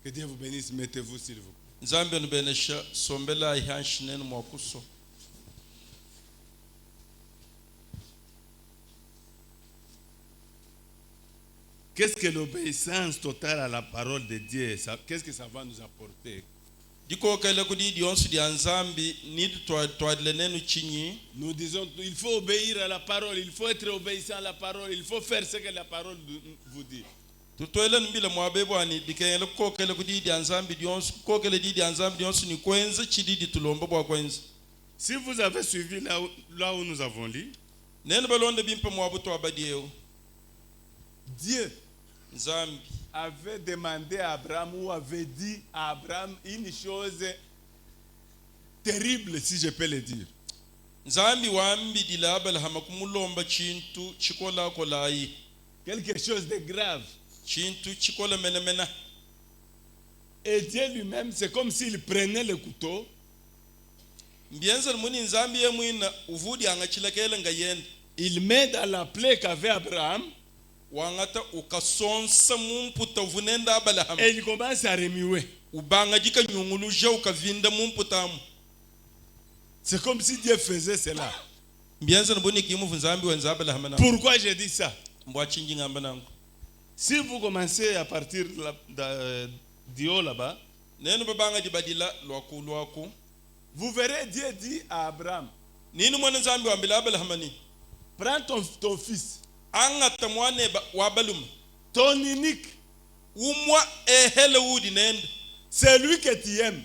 Que Dieu vous bénisse. Mettez-vous s'il vous plaît. Nzambe nubenesha sombela ihanshinen mwakuso. Qu'est-ce que l'obéissance totale à la parole de Dieu, qu'est-ce que ça va nous apporter? Nous disons, il faut obéir à la parole, il faut être obéissant à la parole, il faut faire ce que la parole vous dit. Si vous avez suivi là où nous avons lu, Dieu avait demandé à Abraham ou avait dit à Abraham une chose terrible, si je peux le dire. Quelque chose de grave. Et Dieu lui-même, c'est comme s'il prenait le couteau. Il met dans la plaie qu'avait Abraham. Et il commence à remuer. C'est comme si Dieu faisait cela. Pourquoi je dis ça? Si vous commencez à partir du haut là-bas, vous verrez Dieu dit à Abraham, prends ton fils, ton unique, celui que tu aimes,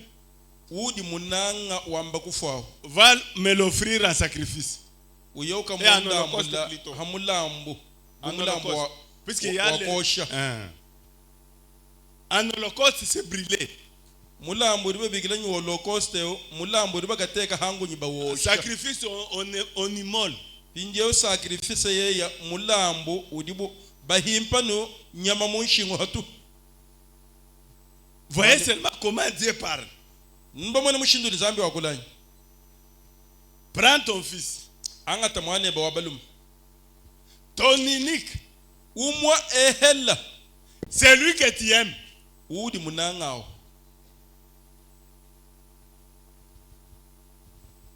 va me l'offrir en sacrifice. Et en holocauste plutôt. Puisqu'il y a en holocauste, c'est brûlé. Sacrifice, on immole. Voyez seulement comment Dieu parle. Prends ton fils, ton unique, celui que tu aimes. On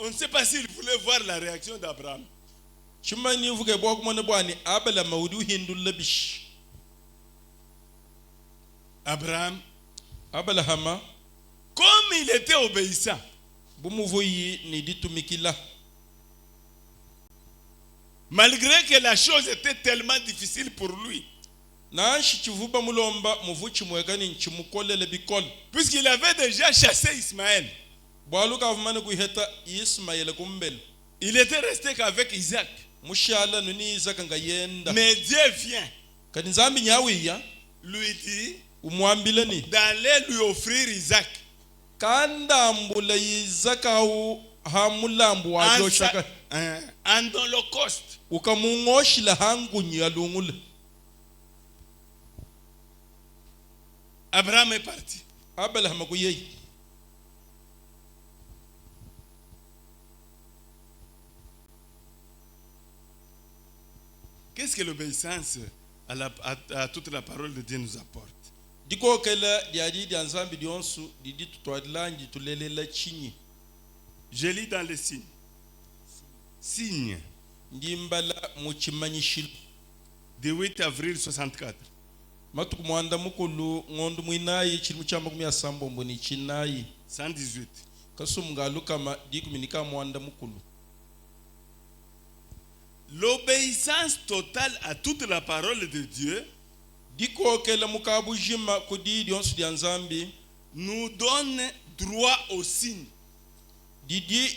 ne sait pas s'il voulait voir la réaction d'Abraham. Abraham, comme il était obéissant, malgré que la chose était tellement difficile pour lui, puisqu'il avait déjà chassé Ismaël, il était resté qu'avec Isaac. Mais Dieu vient, lui dit d'aller lui offrir Isaac en holocauste. Abraham est parti. Qu'est-ce que l'obéissance à toute la parole de Dieu nous apporte? Je lis dans les signes. Signes. Du 8 avril 64. « 118. L'obéissance totale à toute la parole de Dieu nous donne droit au signe. Est-ce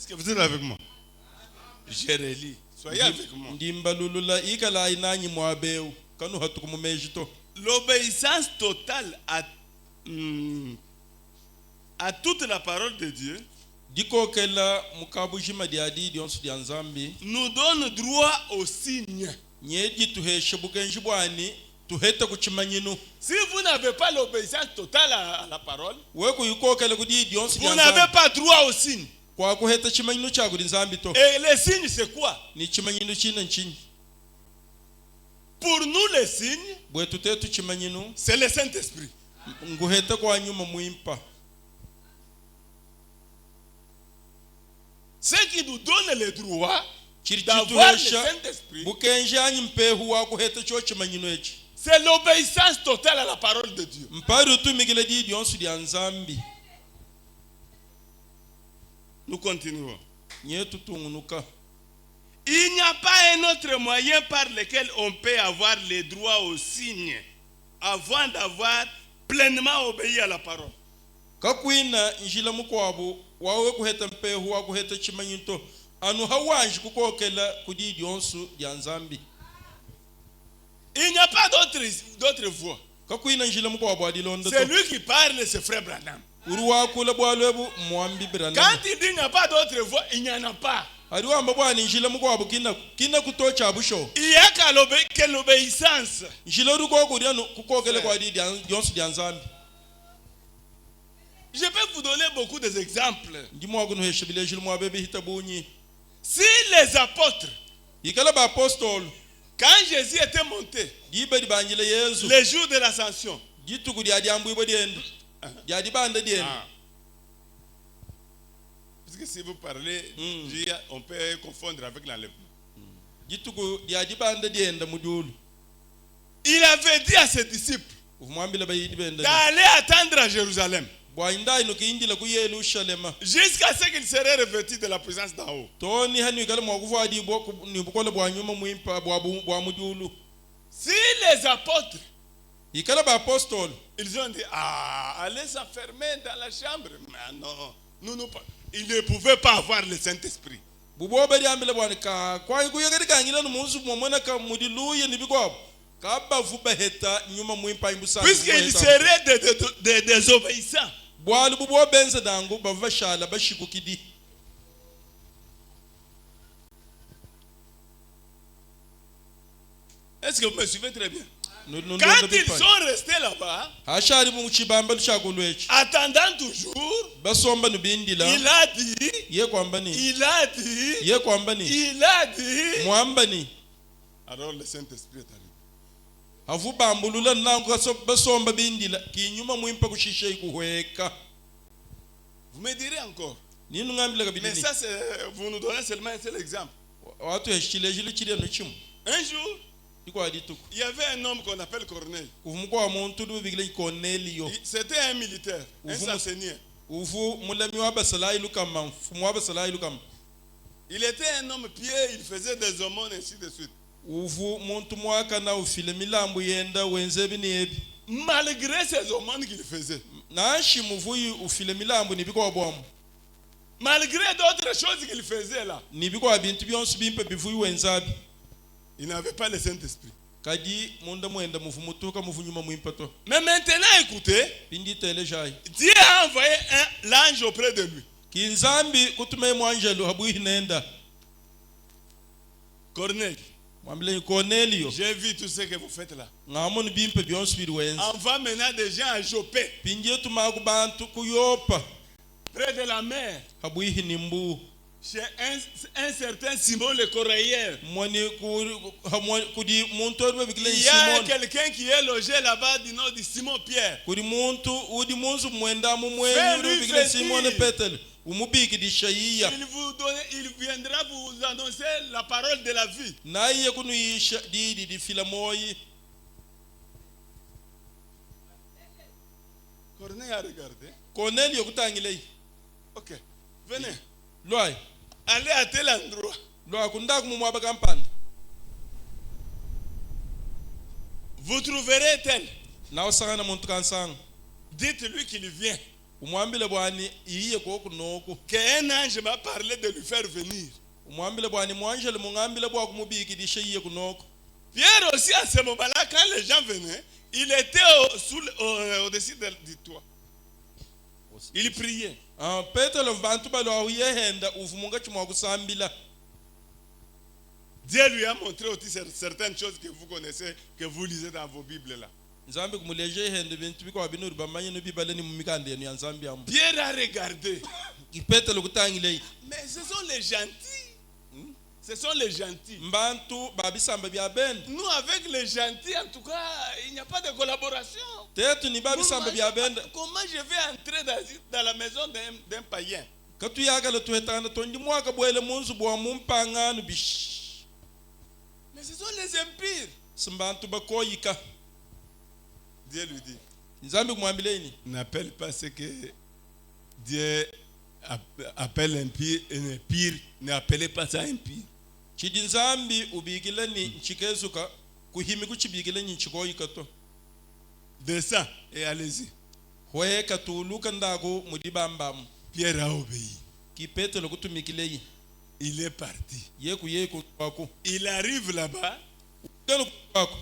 que vous êtes avec moi? Je relis. Soyez avec moi. L'obéissance totale à toute la parole de Dieu nous donne droit au signe. Si vous n'avez pas l'obéissance totale à la parole, vous n'avez pas droit au signe. kwa kuheta chimanyino chagu nzambi to Et les signes, c'est quoi? ni chimanyino china nchini Pour nous, les signes, bwetu tetu chimanyino c'est le Saint-Esprit. nguheta kwa nyuma muimpa Ce qui nous donne le droit d'avoir le Saint-Esprit, bukenje anyi mpehu wa kuheta cho chimanyino echi c'est l'obéissance totale à la parole de Dieu. mpari utumikile di yonsu dia nzambi. Nous continuons. Nyetu tungunuka. Il n'y a pas un autre moyen par lequel on peut avoir les droits aux signes avant d'avoir pleinement obéi à la parole. Kakwina njila mukwabu wawe kuheta mpehu wa kuheta chimanyinto anu hawanji kukokela kudidi yonsu dia nzambi. Il n'y a pas d'autre voie. Kakwina njila mukwabu adilonda to. C'est lui qui parle, c'est frère Branham. Uruwa kula bwalwebu mwambi Branham. Quand il dit il n'y a pas d'autre voie, il n'y en a pas. Ariwa mbabwa ni njila mukwabu kina kutocha abusho. Il y a que l'obéissance. Njila ruko kudia kukokela kwa didi yonsu dia nzambi. Je peux vous donner beaucoup d'exemples. Si les apôtres, quand Jésus était monté, les jours de l'ascension, parce que si vous parlez, on peut confondre avec l'enlèvement. Il avait dit à ses disciples d'aller attendre à Jérusalem jusqu'à ce qu'il serait revêtu de la présence d'en haut. Si les apôtres, ils ont dit, allez s'enfermer dans la chambre. Mais non, ils ne pouvaient pas avoir le Saint-Esprit. Puisqu'ils seraient des désobéissants. Est-ce que vous me suivez très bien? Quand ils sont restés là-bas, attendant toujours, il a dit, alors le Saint-Esprit est arrivé. Vous me direz encore, mais ça vous nous donnez seulement un seul exemple. Un jour, il y avait un homme qu'on appelle Corneille. C'était un militaire, un centenier. Il était un homme pieux, il faisait des aumônes ainsi de suite. Malgré ces aumônes qu'il faisait, malgré d'autres choses qu'il faisait là, il n'avait pas le Saint-Esprit. Mais maintenant, écoutez, Dieu a envoyé l'ange auprès de lui. Corneille, j'ai vu tout ce que vous faites là. Envoie maintenant des gens à Jopé, près de la mer, chez un certain Simon le Coréen. Il y a quelqu'un qui est logé là-bas du nom de Simon Pierre. Il viendra vous annoncer la parole de la vie. Corneille a regardé. Ok, venez. Allez à tel endroit. Vous trouverez tel. Dites-lui qu'il vient. Qu'un ange m'a parlé de lui faire venir. Pierre aussi, à ce moment-là, quand les gens venaient, il était au-dessus du toit. Il priait. Dieu lui a montré aussi certaines choses que vous connaissez, que vous lisez dans vos Bibles là. nzambi kumuleje hende bintu biko binuru bamanye no bibale ni mumikande ya nzambi ambu. Pierre a regardé. Petelo kutangile. Mais ce sont les gentils. Ce sont les gentils. Mbantu babisamba bya bende. Nous avec les gentils en tout cas, il n'y a pas de collaboration. Tetu ni babisamba bya bende. Comment je vais entrer dans la maison d'un païen? Katu yagala tuhetana tondi mwaka bwele munzu bwa mumpanga no bish. Mais ce sont les impurs. Simbantu bakoyika. Dieu lui dit. Nzambi kumwambileni. N'appelle pas ce que Dieu appelle impire et impire, n'appelez pas ça impire. Chidi nzambi ubigilani nchikezuka kuhimi kuchibigilani nchikoyika to. Descends et allez-y. Hoye katuluka ndago mudibambamu. Pierre a obéi. Ki Petelo kutumikilei. Il est parti. Yeku kwako. Il arrive là-bas. Kenu kwako.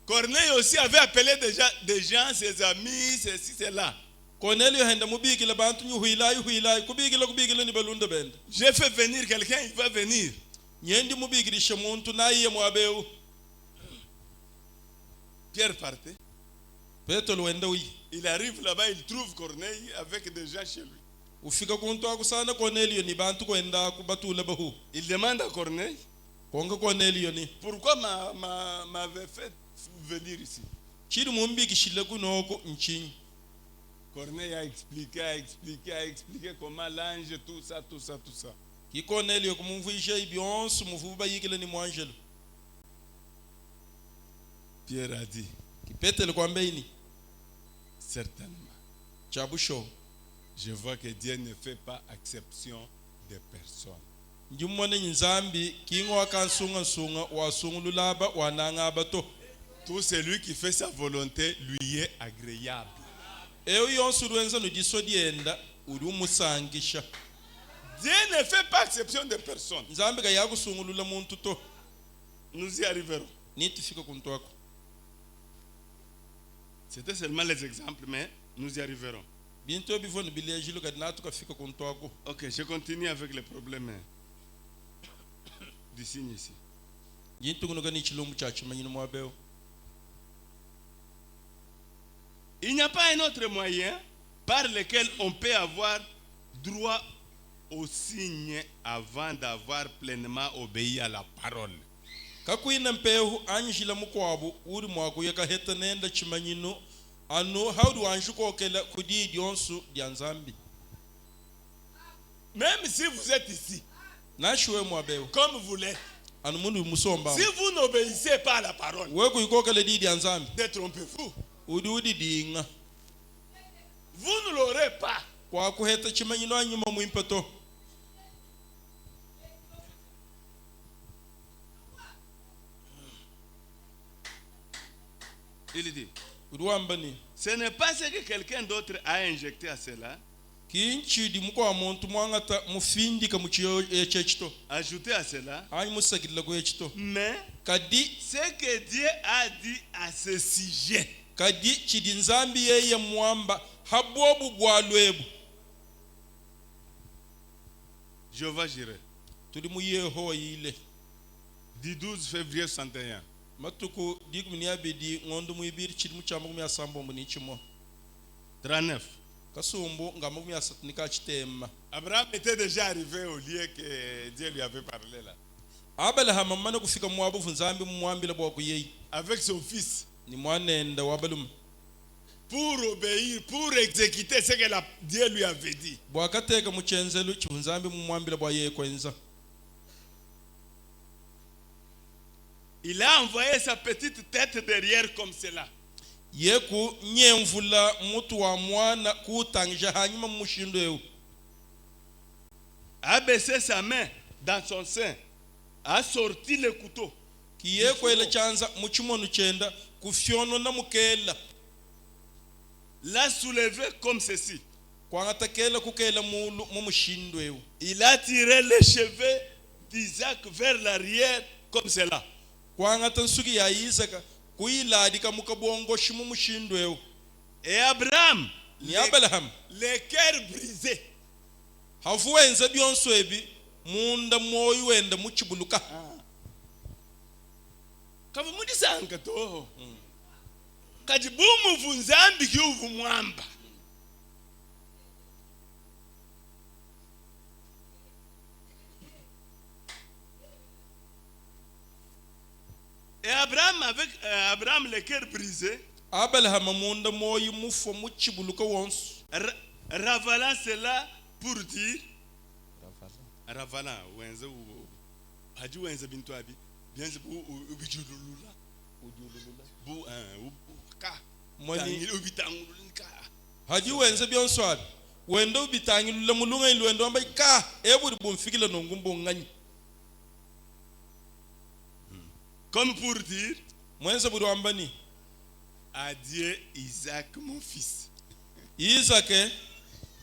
Corneille aussi avait appelé déjà des gens, ses amis, ceci, cela. Cornelio henda mubigila bantu huilai kubigila ni balunda bende. J'ai fait venir quelqu'un, il va venir. Nyendi mubigirisha muntu naye mwabeu. Pierre partait. Petelo wenda wi. Il arrive là-bas, il trouve Corneille avec des gens chez lui. Ufika kuntu akusana Cornelio ni bantu kwenda kubatula bahu. Il demande à Corneille. Konga Cornelio ni. Pourquoi m'avait fait venir ici? Chiri mumbigishile kunoko nchini. Corneille a expliqué comment l'ange, tout ça. Ki Cornelio kumumvuisha ibionsu muvuba yikile ni mwangelo. Pierre a dit. Ki Petelo kwambeini. Certainement. Chabusho. Je vois que Dieu ne fait pas exception de personne. Njumone nzambi kingo akansunga wasungululaba wananga bato. Tout celui qui fait sa volonté lui est agréable. Eyo yonsu ruenza no disodienda uri umusangisha. Dieu ne fait pas exception de personne. Nzambi ga yakusungulula muntu to. Nous y arriverons. Nitifika kuntu wako. C'était seulement les exemples, mais nous y arriverons. Bintu bivona bilejilo kadinatu kafika kuntu wako. Ok, je continue avec les problèmes du signe ici. Jintu kunoga ni chilombu cha chimanyino mwabeo. Il n'y a pas un autre moyen par lequel on peut avoir droit au signe avant d'avoir pleinement obéi à la parole. Kakuina mpehu anjila mukwabu uri mwaku yaka heta nenda chimanyino anu haudu anjuko kela kudidi onsu dia nzambi. Même si vous êtes ici, Nashwe mwabeo. comme vous l'êtes, Anu mundu musomba. si vous n'obéissez pas à la parole, Weku yuko kela didi nzambi. détrompez-vous. Udi dinga. Vous ne l'aurez pas. Kwa kuheta chimanyino anyuma muimpeto. Il dit, ce n'est pas ce que quelqu'un d'autre a injecté à cela. Ajouté à cela. Mais ce que Dieu a dit à ce sujet. Jéhovah Jireh. Du 12 février 61. Matuku digmini abedi ngondu muibiri chiri muchamba kumya sambo munichimo 39. Kasumbu ngamu kumya satnika chitema. Abraham était déjà arrivé au lieu que Dieu lui avait parlé là. Abraham amana kufika mwabu funzambi mwambila bwa kuyei avec son fils ni mwanenda wabalum pour obéir, pour exécuter ce que Dieu lui avait dit. Bwa kateka muchenzelu chunzambi mwambila bwa yeye kwenza. Il a envoyé sa petite tête derrière comme cela. Yeku nyemvula mutu wa mwana kutangija hanyuma mushindo eu. A baissé sa main dans son sein, a sorti le couteau. Kiyeko ele chanza muchimonu chenda kufyono na mukela. L'a soulevé comme ceci. Kwa ngatakela kukela mulu mushindo eu. Il a tiré les cheveux d'Isaac vers l'arrière comme cela. Et Abraham, le cœur brisé. kati bumuvu nzambi kiuvu mwamba. Et Abraham, avec Abraham le cœur brisé, Abraham munda moyi mufo muchibuluka wonsu. ravalant cela pour dire ravalant wenze haji wenze bintu abi bien bu ubijulula bu ka Moni ubitangulunka haji wenze byonso abi wendo ubitangilula mulunga ilwendo ambai ka eburi bomfikile nongumbo ngani. comme pour dire Mwenze buri wambani adieu Isaac mon fils. Isaac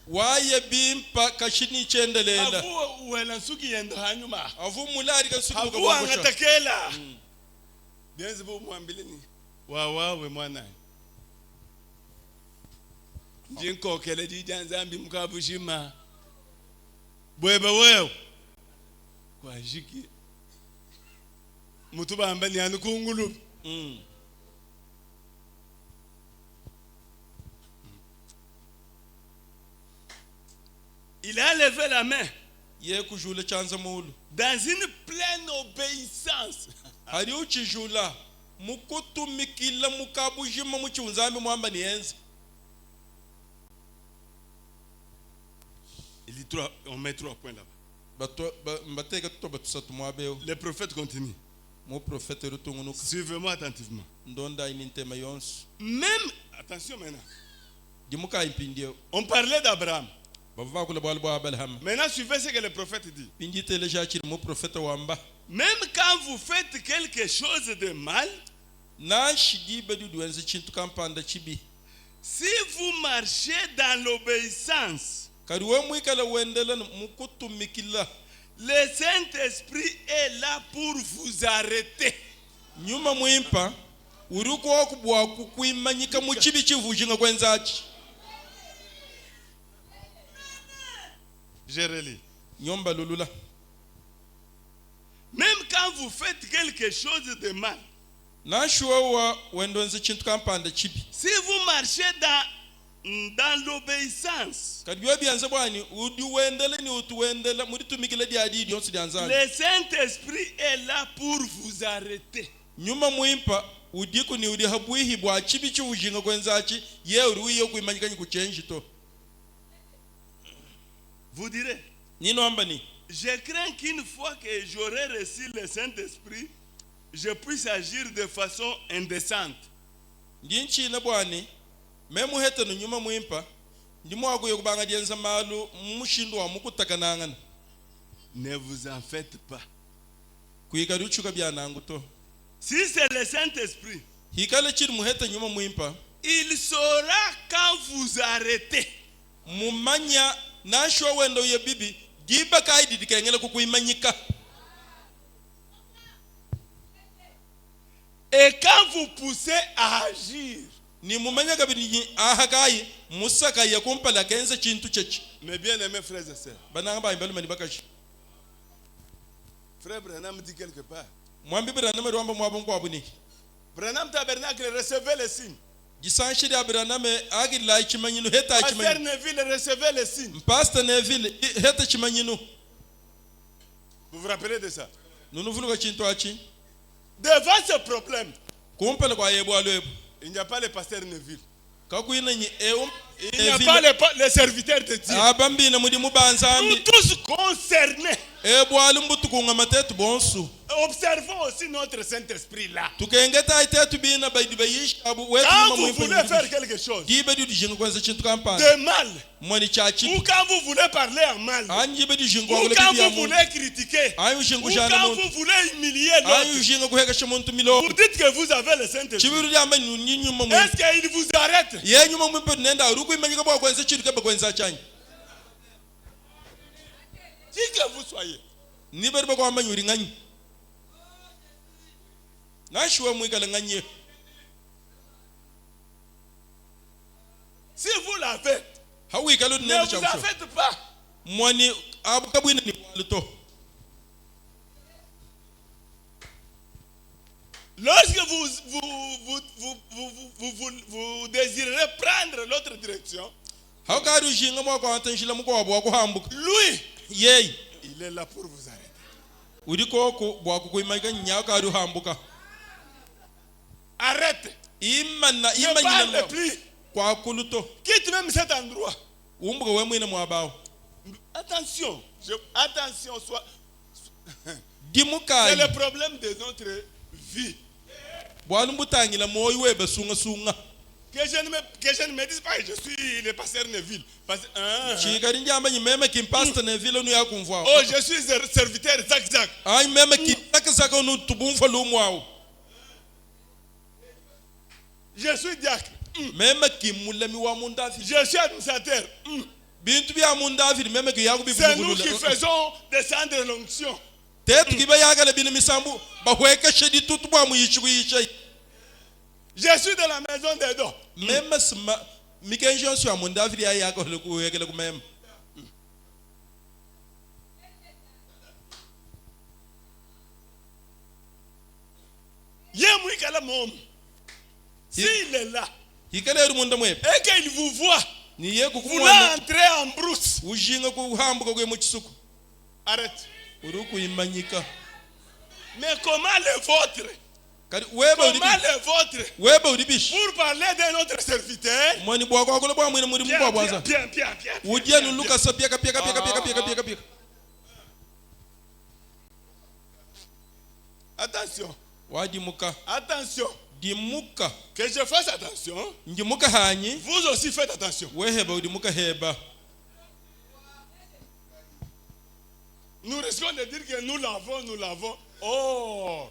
waye bimpa kashini chendelela Avu wena suki yendo hanyuma. avu mulari kasuku Avu kwa angatakela. Bienzi bu mwambilini. Wawe mwana. Jinko kele jijanzambi mkabushima. Bwebe wewe. Kwa jiki. Mutuba ambani anukungulu. Il a levé la main ye kujula chanza mulu dans une pleine obéissance. hari uchijula mukutumikila mukabujima muchunzambi mwamba nienze. Il dit on met 3 points là-bas. Mbateka tutoba tusatu mwabeo. Le prophète continue. Mo prophète rutungunuka. Suivez-moi attentivement. Ndonda inintema yonsu. Même, attention maintenant. Dimuka impindio. On parlait d'Abraham. Bava kula bwali bwa Abraham. Maintenant, suivez ce que le prophète dit. Pindite le jachiri mo prophète wamba. Même quand vous faites quelque chose de mal, Na shidi bedu duenze chintu kampanda chibi. si vous marchez dans l'obéissance, Kariwe mwikala wendela mukutumikila. le Saint-Esprit est là pour vous arrêter. Nyuma mwimpa uruko wakubwa kukuimanyika muchibi chivujinga kwenzachi. Je relis. Nyomba lulula. Même quand vous faites quelque chose de mal, Na shuwa wendonze chintu kampanda chibi. si vous marchez dans l'obéissance, Kadiwe bianze bwani udi wendele ni utuwendela muritumikile diadi yonsi dianzani. le Saint-Esprit est là pour vous arrêter. Nyuma mwimpa udiku ni udi habuihi bwa chibi chivujinga kwenzachi ye uri yo kuimanyika ni kuchenji to. Vous direz, Nino ambani. je crains qu'une fois que j'aurai reçu le Saint-Esprit, je puisse agir de façon indécente. Ndinchi na bwani memu heta no nyuma mwimpa ndimo ago yokubanga dienza malu mushindu wa mukutakanangana. Ne vous en faites pas. Kuikaruchuka byanangu to. Si c'est le Saint-Esprit, Hikale chiri muheta nyuma mwimpa il saura quand vous arrêtez. mumanya na shwa wendo ye bibi giba kaidi dikengele kukuimanyika. Et quand vous poussez à agir, Ni mumanya kabiri ahakai musaka ya kumpala kenza chintu chechi. mes bien-aimés frères et sœurs, Bananga ba imbelu mani bakashi. frère Branham dit quelque part, Mwambi bira na merwamba mwabon kwa abuni. Branham Tabernacle, recevez les signes. Gisanshi da bira na me agila chimanyinu heta Pasteur chimanyinu. Neville, recevez les signes. Pastor Neville heta chimanyinu. Vous vous rappelez de ça? Nunu vuluka chintu achi. Devant ce problème, Kumpala kwa yebo alebu. il n'y a pas le pasteur Neville. Kakuina nyi Il n'y a pas les serviteurs de Dieu. abambi na mudi Nous mubanzambi. tous concernés. Ebo alimbutu kunga matetu bonsu. Observons aussi notre Saint-Esprit là. Tukengeta itetu bina baidi bayish abu wetu Quand mama vous voulez faire quelque chose Gibe du jingo kwanza chintu kampana. de mal, Mwani chachi. ou quand vous voulez parler en mal, Anjibe du jingo ou wale quand bibi ya vous mungu. voulez critiquer, Ayu ou jingo jana quand mungu. vous voulez humilier Ayu l'autre, jingo kuheka shamuntu milo. vous dites que vous avez le Saint-Esprit. Chibiru jamba nyunyu mamu. Est-ce qu'il vous arrête? Ye nyuma mwipe nenda uruku imanyika kwa kwanza chitu keba kwanza chanyi. Qui que vous soyez. Nibe kwa manyuri nganyi. Nashua mwikala nganye. Si vous l'avez, Hawi kalu ne nenda vous en chamsho. faites pas. Mwani abu kabwina ni waluto. Lorsque vous désirerez prendre l'autre direction, lui, il est là pour vous arrêter. Arrête. Ne parle plus. Quitte même cet endroit. Attention. Attention. C'est le problème de notre vie. Que je ne me dise pas que je suis le pasteur Neville. Oh, je suis serviteur Zak. Je suis diacre. Je suis administrateur. C'est nous qui faisons descendre l'onction. Je suis de la maison des dons. S'il est là et qu'il vous voit, vous l'entrez en brousse. Arrête. Mais comment le vôtre? Comment le vôtre? Pour parler d'un autre serviteur. Attention. Attention. Que je fasse attention. Vous aussi faites attention. Nous risquons de dire que nous l'avons. Oh.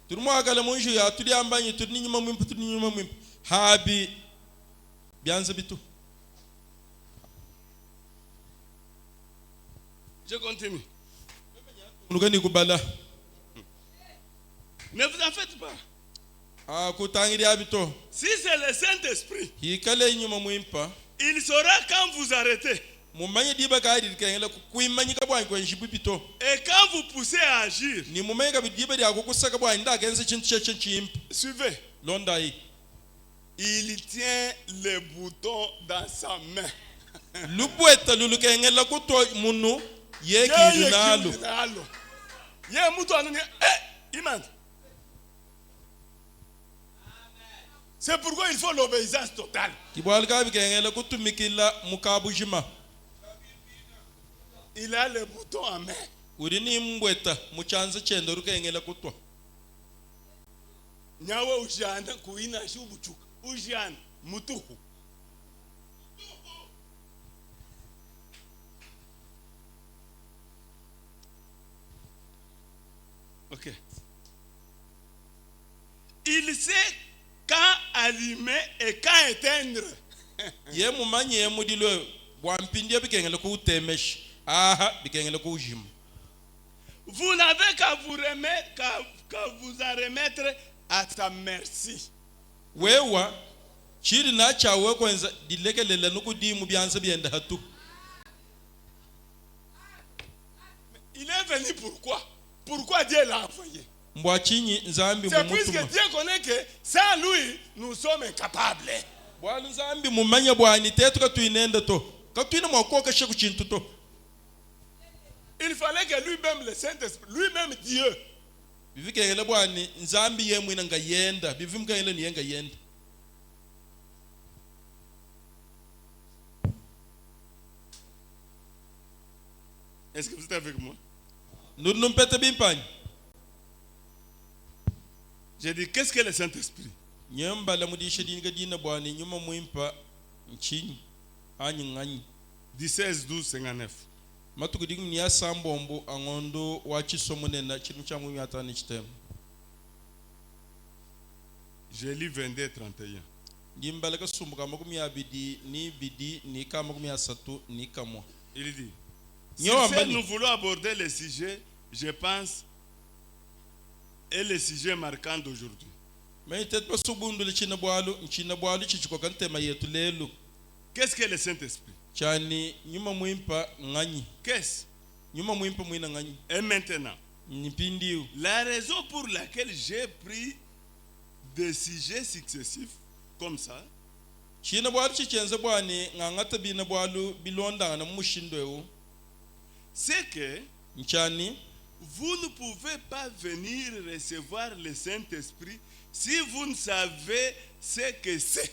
Je continue. Ne vous en faites pas. Si c'est le Saint-Esprit, il saura quand vous arrêtez. Et quand vous poussez à agir, suivez. Il tient le bouton dans sa main. C'est pourquoi il faut l'obéissance totale. Il a le bouton en main. Nyawe ujana kuina shubuchuka. Ujana mutuhu. Ok. Il sait quand allumer et quand éteindre. Vous n'avez qu'à vous remettre à sa merci. Il est venu pourquoi? Pourquoi Dieu l'a envoyé? C'est puisque Dieu connaît que sans lui, nous sommes incapables. Il fallait que lui-même, le Saint-Esprit, lui-même Dieu, est-ce que vous êtes avec moi? J'ai dit, qu'est-ce que le Saint-Esprit? 16-12-59. Je lis 22-31. Il dit, si nous voulons aborder le sujet, je pense, est le sujet marquant d'aujourd'hui. Qu'est-ce que le Saint-Esprit? Qu'est-ce? Et maintenant, nipindiu. La raison pour laquelle j'ai pris des sujets successifs comme ça, China bwali chichenze bwani ngangata bina bwalu bilonda na mushindo c'est que nchani vous ne pouvez pas venir recevoir le Saint-Esprit si vous ne savez ce que c'est.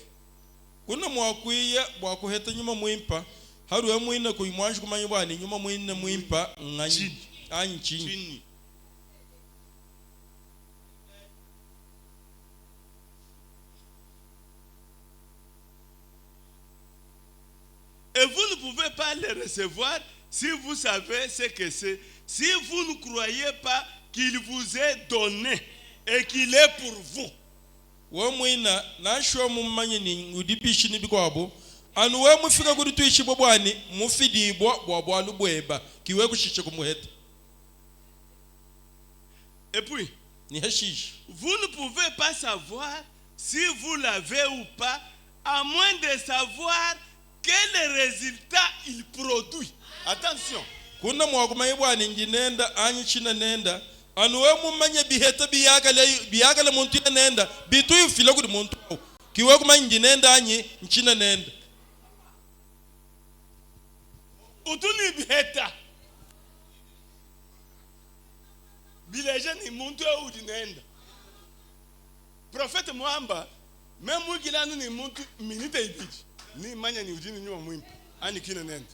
kuna mwakuya bwakuheta nyuma muimpa haruwe muina kuimwanji kumanyi bwani nyuma muina muimpa nganyi anchi. Chini. Et vous ne pouvez pas le recevoir si vous savez ce que c'est. Si vous ne croyez pas qu'il vous est donné et qu'il est pour vous. Wa muina na shwa mumanyi ni udipishi ni bikwabo anu we mufika kuri tuishi bwani mufidi bwalu bweba kiwe kushishe kumuheta. Et puis, Ni hashish. vous ne pouvez pas savoir si vous l'avez ou pas, à moins de savoir quel résultat il produit. Attention. Kuna mwakumanyi bwani njinenda anyi china nenda anu we mumanye biheta biyagale muntu ya nenda bitu yufila kuri muntu kiwe kumanyi njinenda anyi nchina nenda. Utuni biheta. Bileje ni muntu ya udinenda. Prophète Mwamba, même mwigilanu ni muntu minite ibiji. Ni manya ni ujini nyuma mwimpa. Ani kina nenda.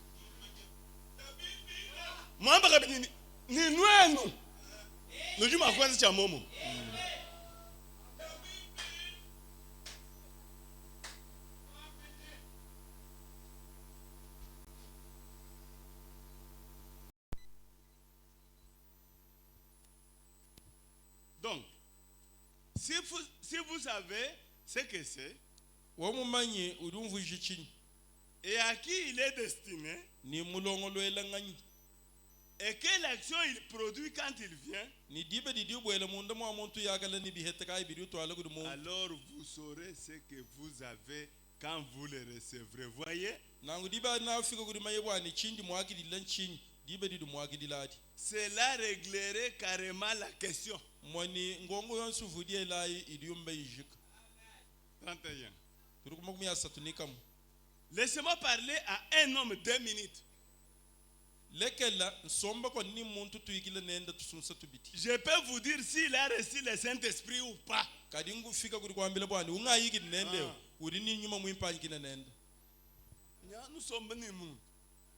Mwamba kabini ni nwenu. Nujuma kwanza cha momo. Donc, si vous savez ce que c'est Wa mumanyi urumvuje chini et à qui il est destiné ni mulongolo elanganyi et quelle action il produit quand il vient, ni dibe di bwele munda mwa muntu yagala ni biheta kai bidu to ala gudu mu alors vous saurez ce que vous avez quand vous le recevrez. Voyez, nangu dibe na fika gudu maye bwani chindi mwagidi lanchini dibe di mwagidi ladi cela réglerait carrément la question. mwani ngongo yonsu vudie lai idiumba yijika 31. turukuma kumya satunikam Laissez-moi parler à un homme 2 minutes. lekela nsomba ko ni muntu tuigile nenda tusunsa tubiti Je peux vous dire s'il a reçu le Saint-Esprit ou pas. kadingu fika gudu kwambele bwani unga yigidi nende uri ni nyuma mwimpanyi kina nenda Nous sommes venus.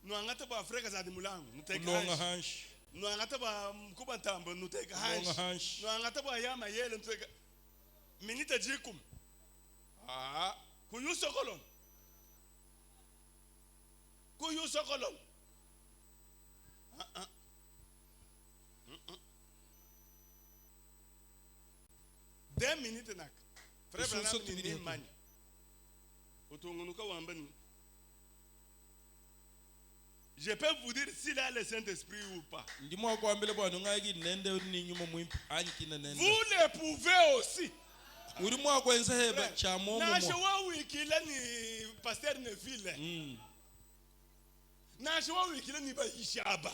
Nous avons pas frère Kazadi Mulango. Nous longa avons hanshi nous avons pas Mkuba Tambo. Nous avons longa hanshi nous avons pas Yama Yele. Nous avons Minita Jikum. Ah, Kuyu Sokolon. Kuyu Sokolon. 2 minutes nak. Frère Branham ni mani. Otongonuka wambani. Je peux vous dire s'il a le Saint-Esprit ou pas. ndimo kwambele bwani unga yigidi nende uri ni nyuma mwimpanyi kina nenda Vous le pouvez aussi. uri mwa kwenza heba cha momo Na mo shwa wikile ni Pasteur Neville. Na shwa wikile ni Bayishaba.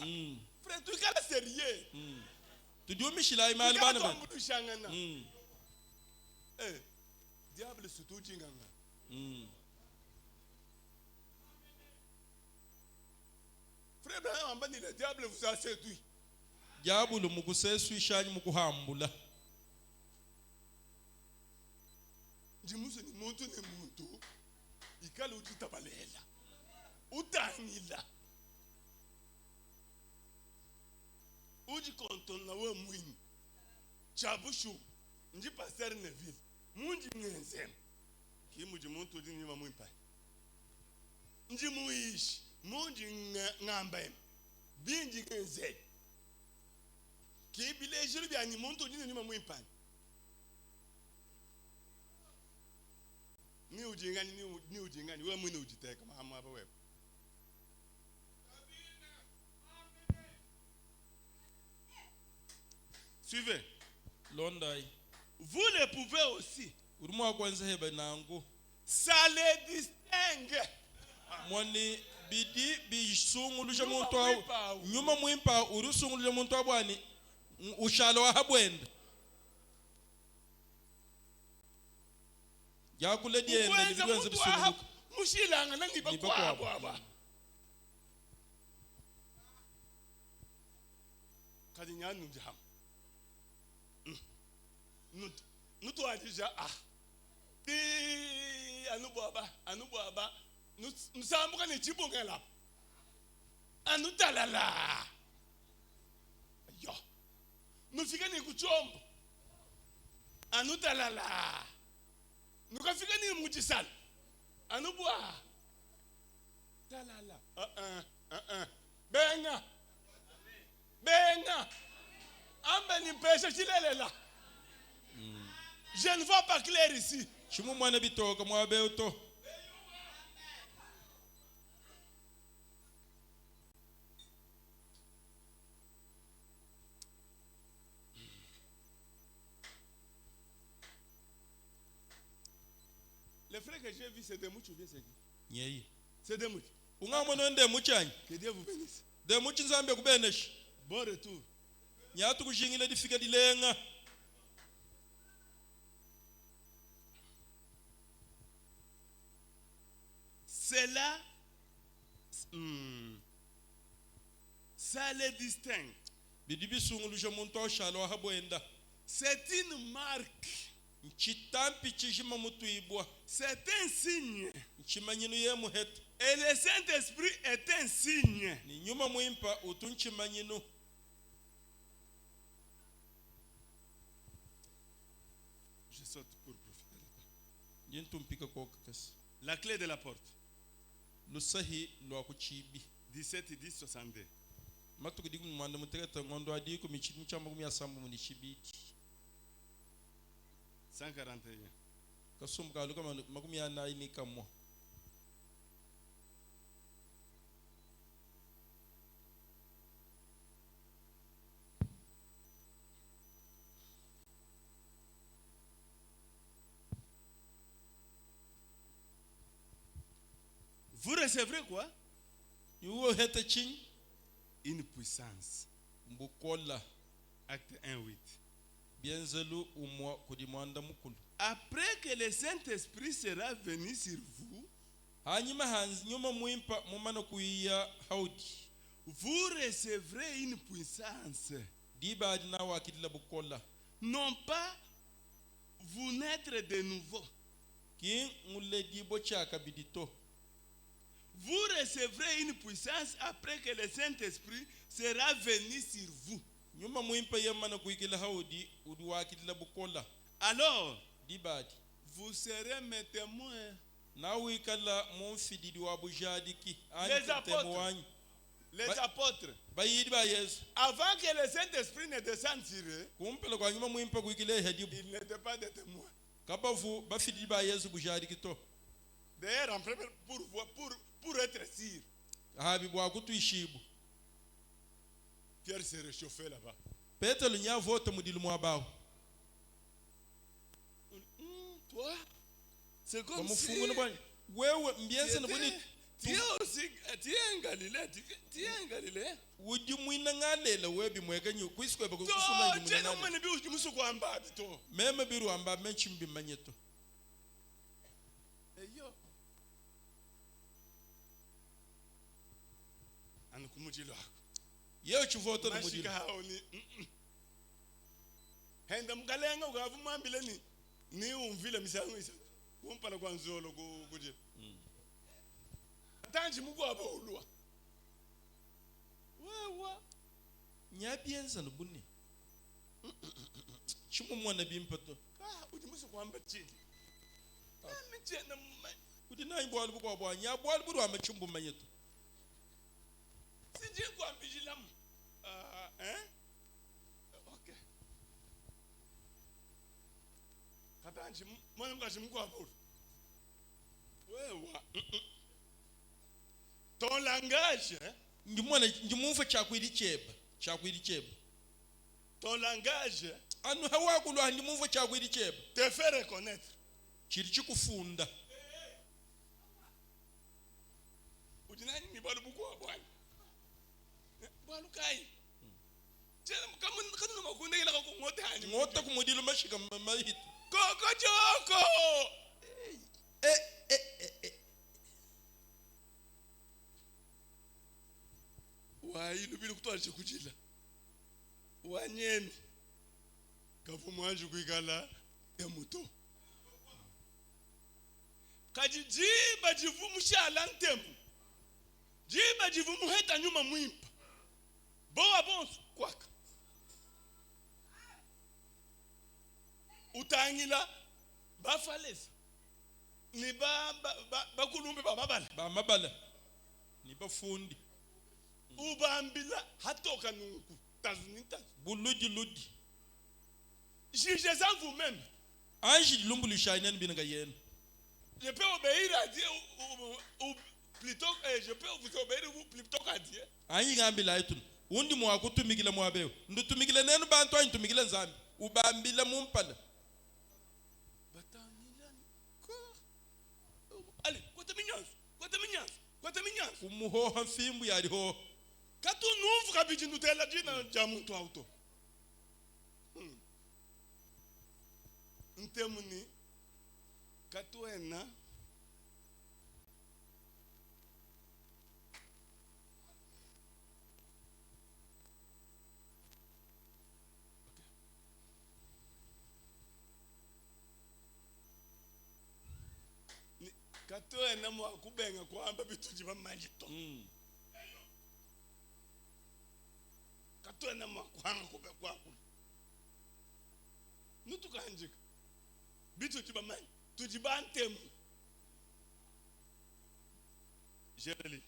Frère, tu kala sérieux. tudiumi shilai mali bana ba Shangana. Eh. Diable surtout chinganga. Frère Branham ambani le diable vous a séduit. jabulu mukusesu ishanyi mukuhambula Jimusu ni muntu ikale utitabalela utangila uji konton na we mwini chabushu nji Pasteur Neville munji ngenzem kimuji muntu dini wa mwimpa nji muishi munji ngamba binji ngenzem kibile jiru bya ni muntu dini wa mwimpa ni ujingani wewe mwini ujiteka mama hapa wewe. Suivez. londai Vous le pouvez aussi. uri mwa kwenza heba nangu Ça les distingue. mwani bidi bisungulu ja muntu au nyuma mwimpa uri sungulu ja muntu abwani ushalo wa habwenda yakule dienda Ukwenza libwenze muntu aha bisuluka mushilanga nangiba Niba kwabo kwabo. aba. Kadi nyanu njam. Nutu ajija anu baba nusambuka nechibongela anu talala yo nufika ni kuchombo anu talala nukafika ni mujisala anu bwa talala benga amba ni pesa chilelela. Je ne vois pas clair ici. chimu mwana bitoka mwabe uto Les frères que j'ai vus, c'est des mouches ou bien c'est qui? nyeyi C'est des mouches. ungamono nde muchanyi Que Dieu vous bénisse. de muchi nzambe kubeneshi Bon retour. nyatu kushingile difika dilenga Cela, ça les distingue. bidi bisunguluje muntu oshalo wa habwenda C'est une marque. nchitampi chishima mutuibwa C'est un signe. nchimanyinu ye muheta Et le Saint-Esprit est un signe. ni nyuma mwimpa utu nchimanyinu Je saute pour profiter de temps. jintumpika kokakasi La clé de la porte. lusahi lwa kuchibi 17 10 62. matuku diku mwanda mutegeta ngondo adiku michimu chamba kumya sambu muni chibiti 141. kasum kaluka makumya na ini kamwa Vous recevrez quoi? yuwo heta chini Une puissance. mbukola Acte 1 8. bienzelu umwa kudimwanda mukulu Après que le Saint-Esprit sera venu sur vous, hanyuma hanzi nyuma mwimpa mumana kuiya haudi vous recevrez une puissance. dibadi na wakidila bukola Non pas vous naître de nouveau. ki ngule dibo chaka bidito Vous recevrez une puissance après que le Saint-Esprit sera venu sur vous. nyuma mwimpa yemana kuikila haudi udi wakidila bukola Alors, dibadi vous serez mes témoins. na wikala mumfididi wa bujadiki Les apôtres. wanyu Les Ba- apôtres, bayidi ba yesu avant que le Saint-Esprit ne descende sur eux, kumpela kwa nyuma mwimpa kuikile hedibu ils n'étaient pas des témoins. kabavu bafididi ba yesu bujadiki to D'ailleurs, en premier, pour être sûr, habi bwa kutuishibu Pierre s'est réchauffé là-bas. petelo nyavote mudilu mwabawo Toi, c'est comme si bamufungu ne bwanyu wewe mbiense ne bwini tu es aussi, tu es un Galilée, tu es un Galilée. wudi mwina ngalela webi mwekanyu kwisikwe To, bakufuna ndi tu es mwina comme un biou, tu me souviens pas de toi. meme biru amba menchimbi manyeto Et yo. Anukumujilo. yewe chivoto ne mudilu Mashika hao ni. Henda mgalenga ukavuma mbile ni umvile misango isa. Kumpala kwa nzolo kuje. Tanji mugo abaulwa. Wewe. nyabienza ne bunni chimu mwana bimpato Ujimusu kwamba chini. Mchena kudi nayi bwalu bukwa bwa nya bwalu buru amachumbu manyeto siji kwa mbijilamu. Okay. Katanji mwana mkashi mugo abaulwa. Wewe. Ton langage, ndimumva chakwiri cheba ton langage anu hawakulwa ndimumva chakwiri cheba te fait reconnaître. chiri chikufunda Ujinani ni balu buku wa bwana. Balu kai. Chela kama ngota kumudilo mashika mahiti Koko Joko. Wailubile kutwalisha kuchila. Wanyeni. Kafu mwanju kuikala emuto. Kaji jiba jivumu shala ntembu. Jiba jivumu heta nyuma mwimpa. Boa bonsu kwaka. Utangila bafalesa. Ni bakulumbe bamabala ni bafundi ubambila hatoka nungu tazinita buludi jugez en vous-même. Anji lumbulu shainen binga yen. Je peux obéir à Dieu ou plutôt je peux vous obéir ou plutôt qu'à Dieu. Anyi ngambi laitun undi mwa kutumikila mwabeo ndutumikile nenu bantu anyi tumikile nzambi ubambila mumpala batangila ko allez kwata minyanzo kumuhoha mfimbu yaliho katu nuvu kabiji ndutela jina ja muntu auto ntemuni katuena katuena mwa kubenga kwamba bituji bamajito katuena mwa kwanga kube kwaku nutukanjika bituji bamani tujibantemu jereli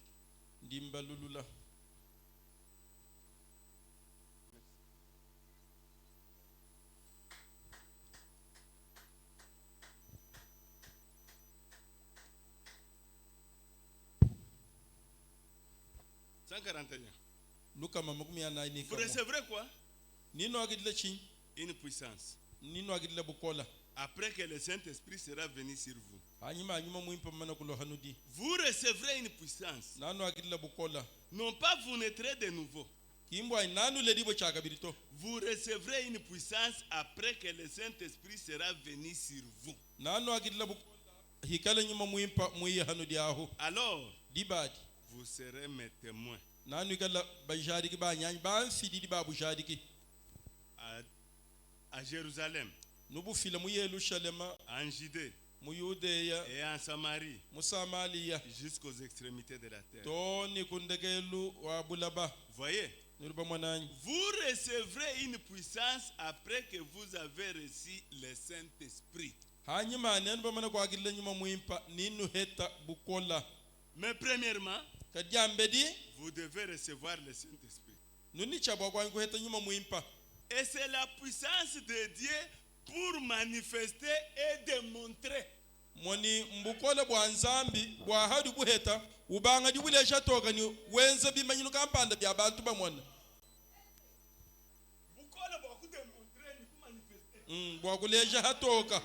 ndimbalulula Luka mamakumi anaini vous recevrez quoi? Nino agidile chi Une puissance. nino agidile bukola Après que le Saint-Esprit sera venu sur vous. anyuma muimpa mana kulo hanudi Vous recevrez une puissance. nano agidile bukola Non pas vous naîtrez de nouveau. kimbo nanu ledibo chagabirito Vous recevrez une puissance après que le Saint-Esprit sera venu sur vous. nano agidile bukola hikala nyuma muimpa muiya hanudi aho Alors, dibadi vous serez mes témoins nanu igala bajadiki ba nyany ba fidi di babu jadiki à Jérusalem, nubu fila mu Yerusalema en Judée mu Yudeya et en Samarie, mu Samalia jusqu'aux extrémités de la terre. toni kundegelu wa bulaba Voyez, nuruba mwananyi vous recevrez une puissance après que vous avez reçu le Saint-Esprit. hanyuma nenu ba mana kwa gilla nyuma muimpa ninu heta bukola Mais premièrement, kadiambedi vous devez recevoir le Saint-Esprit. nuni chabwa kwa heta nyuma muimpa Et c'est la puissance de Dieu pour manifester et démontrer. moni mbukola bwa nzambi bwa hadi buheta ubanga di bulesha toka ni wenza bimanyino kampanda bya bantu bamwana Bukola bwa ku démontrer ni ku manifester. bwa kulesha hatoka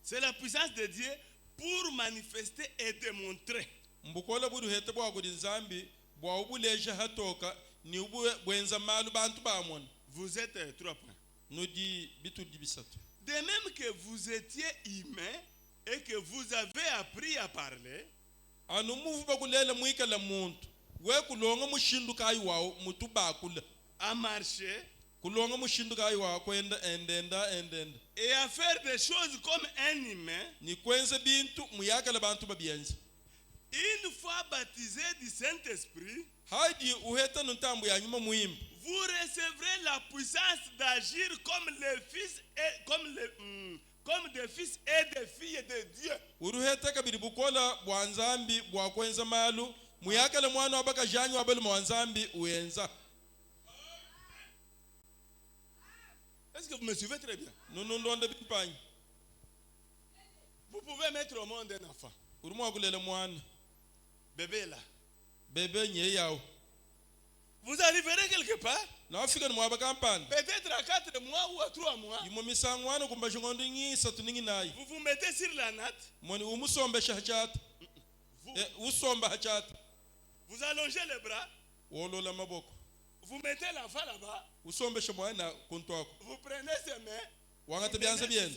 C'est la puissance de Dieu pour manifester et démontrer. mbukola budu heta bwa kudi nzambi bwa ubulesha hatoka ni bwenza malu bantu bamwana Vous êtes 3 points. nudi bitu dibisatu De même que vous étiez humain et que vous avez appris à parler, anu muvu bakulela mwikala muntu we kulonga mushindu kai wawo mutu bakula à marcher kulonga mushindu kai wawo kwenda endenda et à faire des choses comme un humain, ni kwenza bintu muyakala bantu babiyenza une fois baptisé du Saint-Esprit, hadi uheta nuntambu ya nyuma muimba vous recevrez la puissance d'agir comme les fils et comme des fils et des filles de Dieu. uruheta kabiri bukola bwa nzambi bwa kwenza malu muyakala mwana wabaka janyu wabelu mwa nzambi uenza Est-ce que vous me suivez très bien? nunundonde bimpanyi Vous pouvez mettre au monde un enfant. urumwa kulela mwana Bébé là. bebe nye yawo Vous arriverez quelque part. na afika ni mwaba kampani Peut-être à 4 mois ou à 3 mois. imo misangwana kumba jongondo ngisa tuningi nayi Vous vous mettez sur la natte. moni umusombe shachata usomba hachata Vous allongez les bras. wolola maboko Vous mettez l'enfant là-bas. usombe shomwana kuntwako Vous prenez ses mains. wangata Vous byanza mettez bien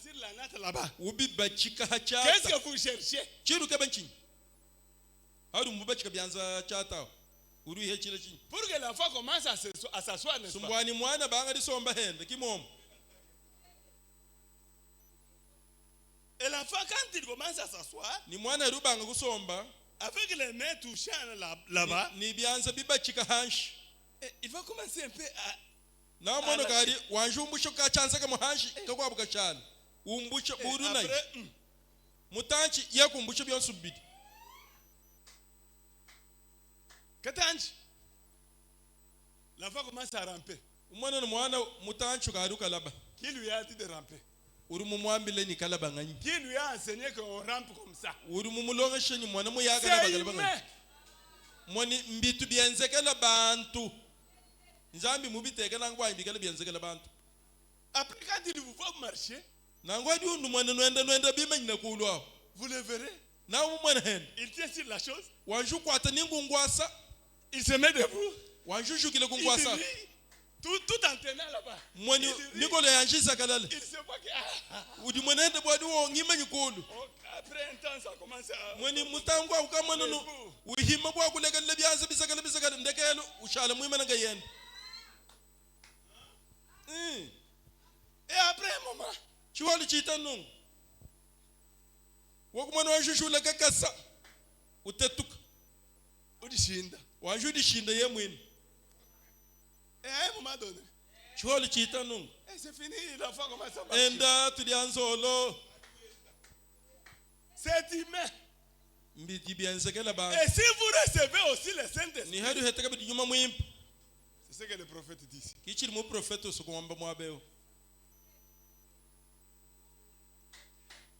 sur la natte là-bas. ubiba chika Qu'est-ce hachata que vous cherchez? chiru kabanchi haru muba chika byanza chata uru ihe chile chinyi Pour que l'enfant commence à s'asseoir, n'est-ce pas? sumbwani mwana banga disomba hende kimom Et l'enfant, quand il commence à s'asseoir, ni mwana rubanga kusomba avec les mains touchant là-bas, ni byanza biba chika hanshi il va commencer un peu à... na mono gari wanje umbusho ka chanza ka muhanshi kakwabuka cyane umbusho buru nayi Après, mutanchi yakumbusho byonse ubidi Katanji, l'enfant commence à ramper. umwana ni mwana mutanchi gari kalaba Qui lui a dit de ramper? uri mumwambile ni kalaba nganyi Qui lui a enseigné qu'on rampe comme ça? uri mumulongeshe ni mwana muyaga C'est kalaba nganyi humain. moni mbitu byenzekela bantu nzambi mubiteke nangwa imbikela byenzekela bantu Après, quand il vous voit marcher, nangwa di undu mwana nwenda bimanyina kulwa vous le verrez. na umwana hende Il tient sur la chose. wanju kwata ningungwasa Il se met debout. wanju shukile Il kungwasa rit, tout en tenant là-bas. mwani Il rit. nikolo yanjisa kalala Il se voit que... udi mwenende bwadi wo ngimanyi kulu Après un temps, ça commence à... mwani mutangwa ukamana no uhima bwa kulekelela byanze bisakala ndekelo ushala muimana ngayenda Et après un moment, chiwali chita nungu wokumana wanshushula kakasa utetuka udishinda. wanju dishinda ye mwini Et à un moment donné, chiwali chita nungu et c'est fini, l'enfant commence à marcher. enda tulianzolo C'est humain. mbidi byanzekela ba Et si vous recevez aussi le ni Saint-Esprit, hadu hetaka bidi nyuma mwimpa c'est ce que le prophète dit ici. kichiri mu profeta usukumwamba mwabeo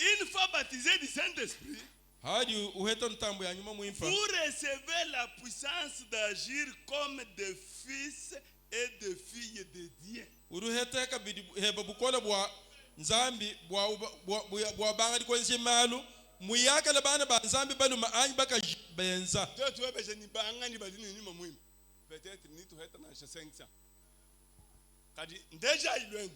Une fois baptisé du Saint-Esprit, hadi uheta ntambo ya nyuma mwimpa vous recevez la puissance d'agir comme des fils et des filles de Dieu. uruheta kabidi heba bukola bwa nzambi bwa banga dikwenzi malu muyaka la bana ba nzambi balu maanyi baka benza Tu vois, je n'y banga ni badini ni mamouim. Peut-être ni tu heta na 500. Kadi déjà il loin.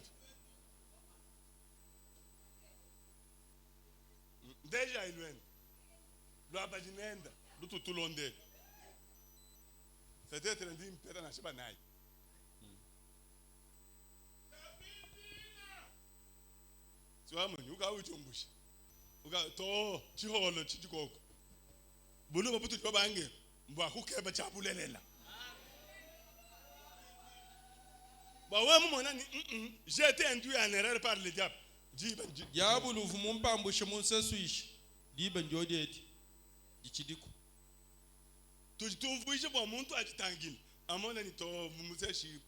Déjà il loin. Lo abadinenda, lo tutulonde. Peut-être ndi mpeta na shiba nai. Siwa munyu uka uchumbusha. Uka to chiholo chichikoko. Bulu mabutu babange mbwa kukeba chabulelela. Bah ouais, mon ami, j'ai été induit en erreur par le diable. yabu luvu mumpambo shemunse suishi diba njodi eti dichidiku Tuvuishe kwa muntu ajitangile. Amona ni to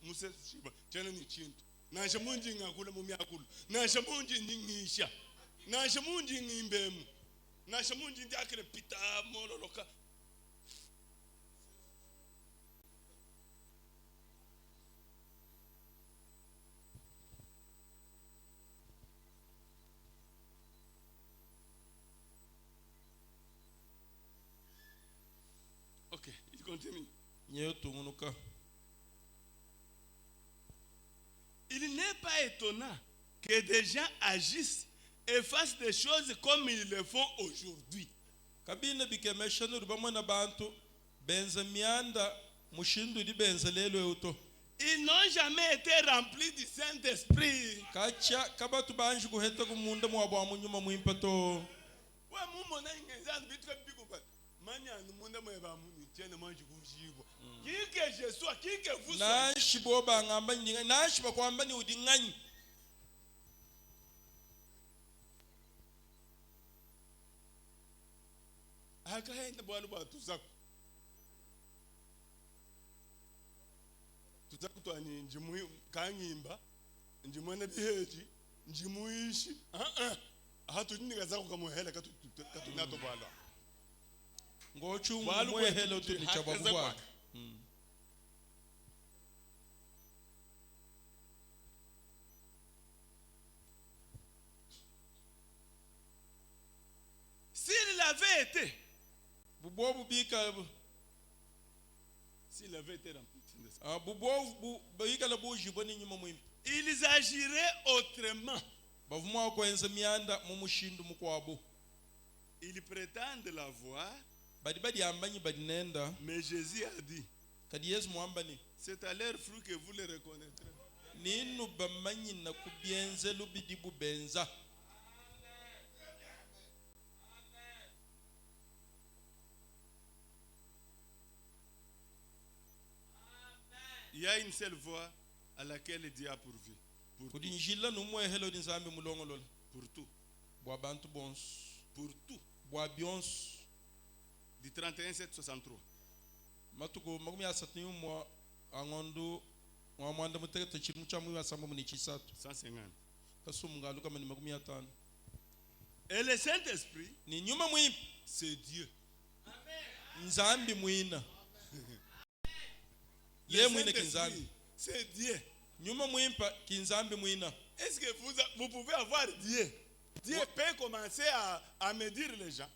museshiba tena ni chintu. Na shamunji ngakula mumyakulu. Na shamunji ningisha. Na shamunji ngimbemu. Na shamunji ndiakire pita mololoka. Ok, il continue. nyeyo tungunuka Il n'est pas étonnant que des gens agissent et fassent des choses comme ils le font aujourd'hui. kabine bikemesha nurubamwe bantu benza mianda mushindu di benza lelo uto Ils n'ont jamais été remplis du Saint-Esprit. kacha kabatu banji guheta kumunda mwabwa munyuma mwimpato Ouais, mon ingénieur, bitre biguba. Mania, nous monde moi va muni tienne mange kujibo. Qui que je sois, qui que vous soyez. na shibo ba ngamba nyinga na shiba kwamba ni udinganyi Akaenda bwana bwana tuzaku. Tuzaku twani njimu kangimba. Njimwana biheji, njimuishi. Hatu ninga zako kama hela katunato bala. ngochu Balu mwe helo kwetu tu ni chaba hakaza bwa kwake. avait été, bubo bubika s'il avait été rempli, bubo bubika la bujibo ni nyuma mwimpa ils agiraient autrement. bavuma kwenza mianda mu mushindu mukwabo Ils prétendent l'avoir, badi ambanyi badi nenda mais Jésus a dit, kadi Yesu mwambani c'est à leur fruit que vous les reconnaîtrez. ninu bamanyi na kubienze lubidi bubenza. Il y a une seule voie à laquelle Dieu a pourvu. Kudi njila numwe helo di nzambi mulongolola Pour tout. bwa bantu bons Pour tout. bwa bions Du 31 763. matuko magumi asatu mwa angondo mwa mwanda mutekete chimu cha mwa samba muni chisatu 150. kasumunga luka mani magumi atano. Et le Saint-Esprit, Ni nyuma mwimpa c'est Dieu. nzambi mwina Le ye mwina Saint-Esprit, kinzambi c'est Dieu. nyuma mwimpa kinzambi mwina. Est-ce que vous pouvez avoir Dieu? Dieu peut commencer à médire les gens.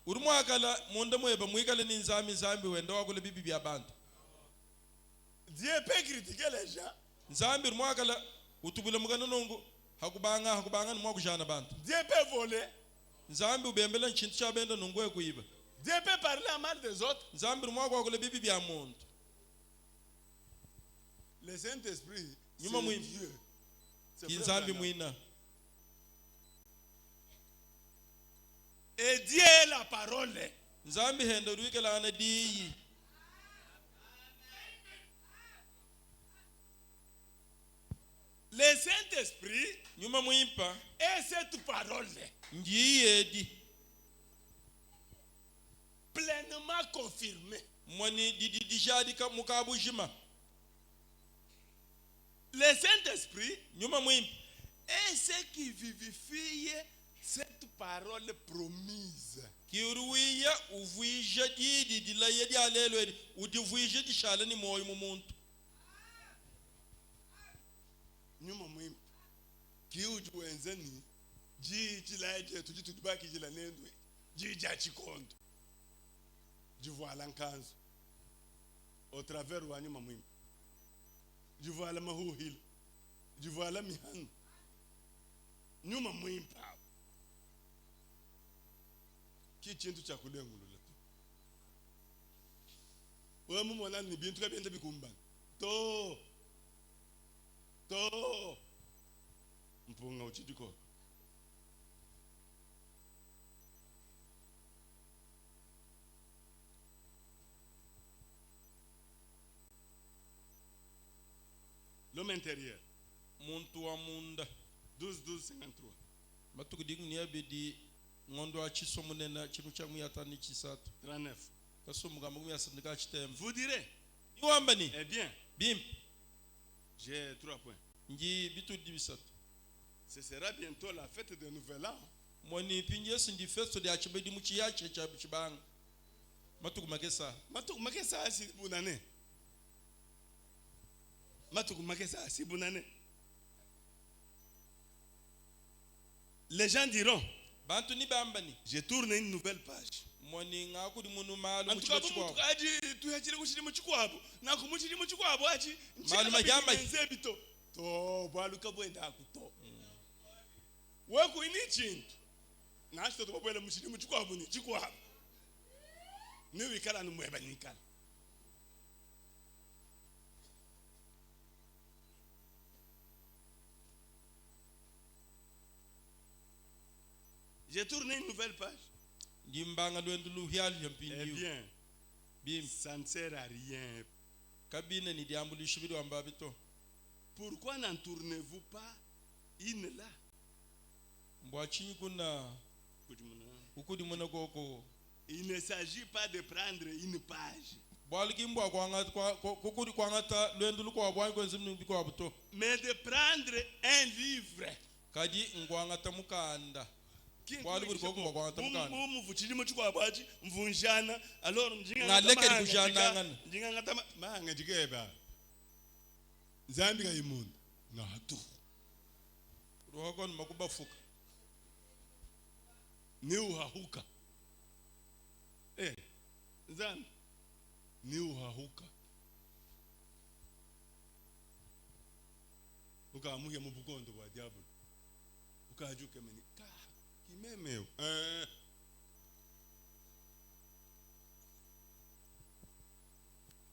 Urumwakala munda mweba mwikale ni nzambi wenda wakule bibi bya bantu. Dieu peut critiquer les gens. Nzambi urumwakala utubula mugana nongo hakubanga ni mwakujana bantu. Dieu peut voler. Nzambi ubembela nchintu cha benda nongwe kuiba. Dieu peut parler à mal des autres. Nzambi urumwakwa wakule bibi bya muntu. Le Saint-Esprit, c'est Nyuma mwimpa Dieu. C'est kinzambi frère mwina. Et Dieu est la parole. Nzambi henda urwikala ana diyi. Le Saint-Esprit Nyuma mwimpa est cette parole njiyedi pleinement confirmée. mwani dijadi ka mukabujima. Le Saint-Esprit Nyuma mwimpa est ce qui vivifie cette parole promise. kiuruwiya uvuija didi dilaye dialelo edi udivuija dishala ni moyo mumuntu. Nyuma mwimpa kiuju wenzeni jiji laje tujitubaki jila nendwe jija chikondo jivala nkanzo au travers wa nyuma mwimpa jivala mahuhila jivala mihanu nyuma mwimpa kichintu cha kudengulula tu wewe mumona ni bintu kabende bikumbana to mpunga uchidiko. L'homme intérieur. Muntu wa munda 12-12-53. matuku digu niabedi ngondo achisomo nena chinu cha muyatani chisatu 39. kasumuga magumi asandika chitembo. Vous direz, Iwambani eh bien, bim j'ai 3 points. nji bitu dibisatu. Ce sera bientôt la fête de Nouvel An. Mwani pinjesu ndi festo de achibedi muchi yache cha chibanga. Matuku makesa. Matuku makesa asi bunane. Matuku makesa asi bunane. Les gens diront, Bantu ni bambani. j'ai tourné une nouvelle page. Mwani ngaku di munu malu Antuka muchikwa. bumu aji tuyachire kushiri muchikwabo na kumuchiri muchikwabo aji Malu majamba. nzebito to bwaluka bwenda akuto weku ini chintu nacho to bwela muchiri muchikwabo ni chikwabo ni wikala no mweba nikala. J'ai tourné une nouvelle page. Ndimbanga lwendu luhyali Eh yampindiyo. bien, Bim ça ne sert à rien. kabine ni diambulu shibiri wambabito. Pourquoi n'en tournez-vous pas une là? Mbwachinyi kuna ukudi muna koko. Il ne s'agit pas de prendre une page, Bwaliki mbwa kukudi kwangata lwendu lukwa bwanyi kwenzi mnumbi kwa buto. mais de prendre un livre. Kadi ngwangata mukanda. Bwali buri koko ngwangata mukanda. Mumuvuchiri chikwabwachi mvunjana alors Ngalekeri kujana ngana. njinga ngata manga jikeba zambi kayimunda ngatu Ruhoko ni makubafuka. ni uhahuka Zan ni uhahuka ukamuke mu bukondo bwa diablo ukajuke meni ka kimemeo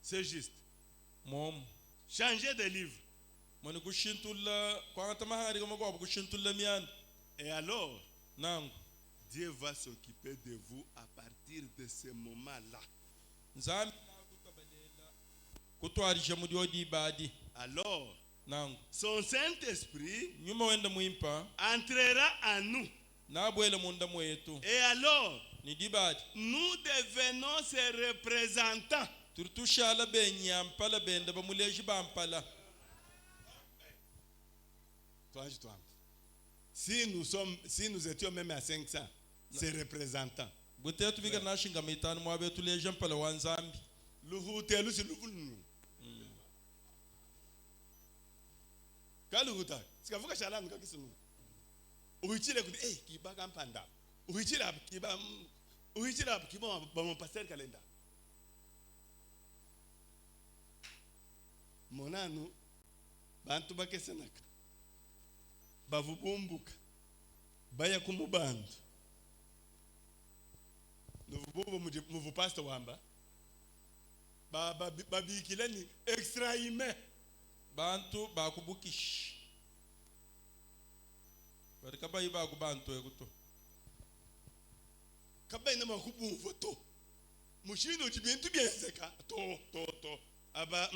c'est juste mom changer de livre moni kushintula kwa tamahari kama kwa kushintula mian et alors nangu Dieu va s'occuper de vous à partir de ce moment-là. Nzambi nakukabalela kutwarisha muri odi badi Alors nangu son Saint-Esprit nyuma wenda muimpa entrera en nous. nabwele munda mwetu Et alors ni dibadi nous devenons ses représentants. turtushala benyampala benda bamuleji bampala Toi. Si nous étions même à 500, c'est représentants. butetu biga nashinga mitano mwabe tuleje mpala wa Nzambi Luhutelu si luvunu. Kaluhuta. Sikavuka shalanu kakisunu. Uhichile kuti kiba kampanda. Uhichile kiba ba mon pasteur kalenda. Monanu bantu bakesenaka. Bavubumbuka baya kumubandu novububu muvu pastor wamba babikileni extra ime bantu bakubukish barika bayi bakubantu ekuto kabaina makubuvu to mushino jibintu byenzeka to aba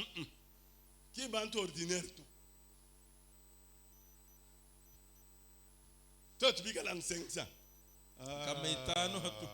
ki bantu ordinaire to toi tu biga lan 500 kama itano hatu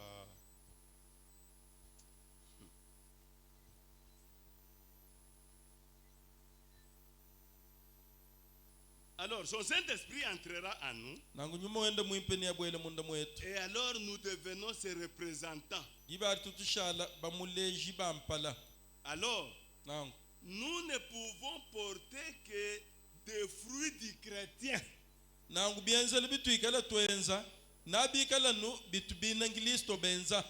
alors son Saint-Esprit entrera en nous nangu nyuma wenda muimpeni abwele munda mwetu et alors nous devenons ses représentants. dibari tutushala bamuleji bampala Alors nangu nous ne pouvons porter que des fruits du chrétien. nangu bienzele bitu ikala twenza nabikala nu bitu binangilisto benza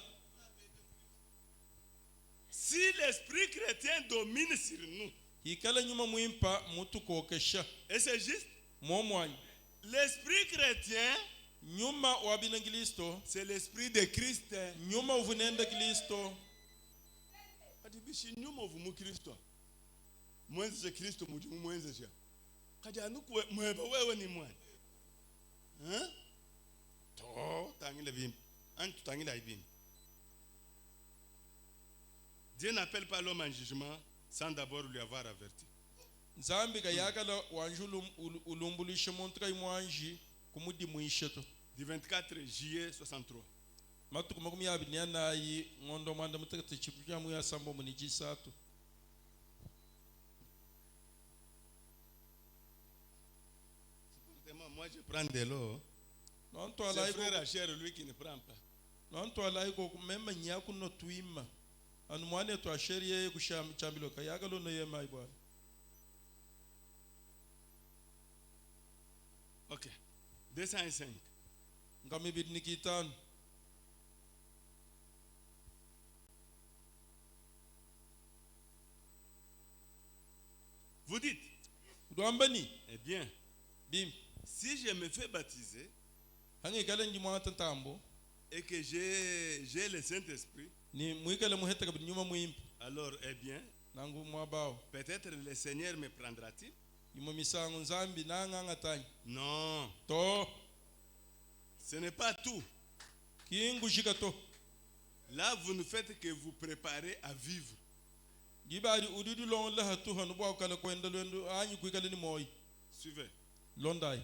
Si l'esprit chrétien domine sur nous, ikala nyuma muimpa mutu kokesha et c'est juste, momwanyi l'esprit chrétien, nyuma wa binangilisto c'est l'esprit de Christ. nyuma uvunenda kristo Adibishi nyuma uvumu Kristo. Mwenze Kristo mujimu mwenze sha. Kaja nuku mweba wewe ni mwani. Hein? To tangile bim. Antu tangile ibim. Dieu n'appelle pas l'homme en jugement sans d'abord lui avoir averti. Nzambi ga yakala wanjulu ulumbulishe muntu kai mwanji kumudi muisheto Du 24 juillet 63. matu kumakumi abiri nayi ngondo mwanda mutakati chipuja mu yasambo muniji satu Moi je prends de l'eau. nonto C'est alai frère Achère lui qui ne prend pas. nonto alai ko memma nyaku no tuima anu mwane to asheri ye kusham chambilo kayagalo no ye mai bwana Ok. 205. ngami bid nikitan Vous dites, doambani eh bien, bim si je me fais baptiser hangi kala nji mwata tambo et que j'ai le Saint-Esprit, ni muikala muheta kabidi nyuma muimpa alors, eh bien, nangu mwabao peut-être le Seigneur me prendra-t-il? yimo misangu nzambi nanganga tanya Non, to ce n'est pas tout. kingu shikato Là, vous ne faites que vous préparer à vivre. dibari ududu lon la hatu hanu bo kala ko enda lendo anyi ku kala ni moy Suivez. londai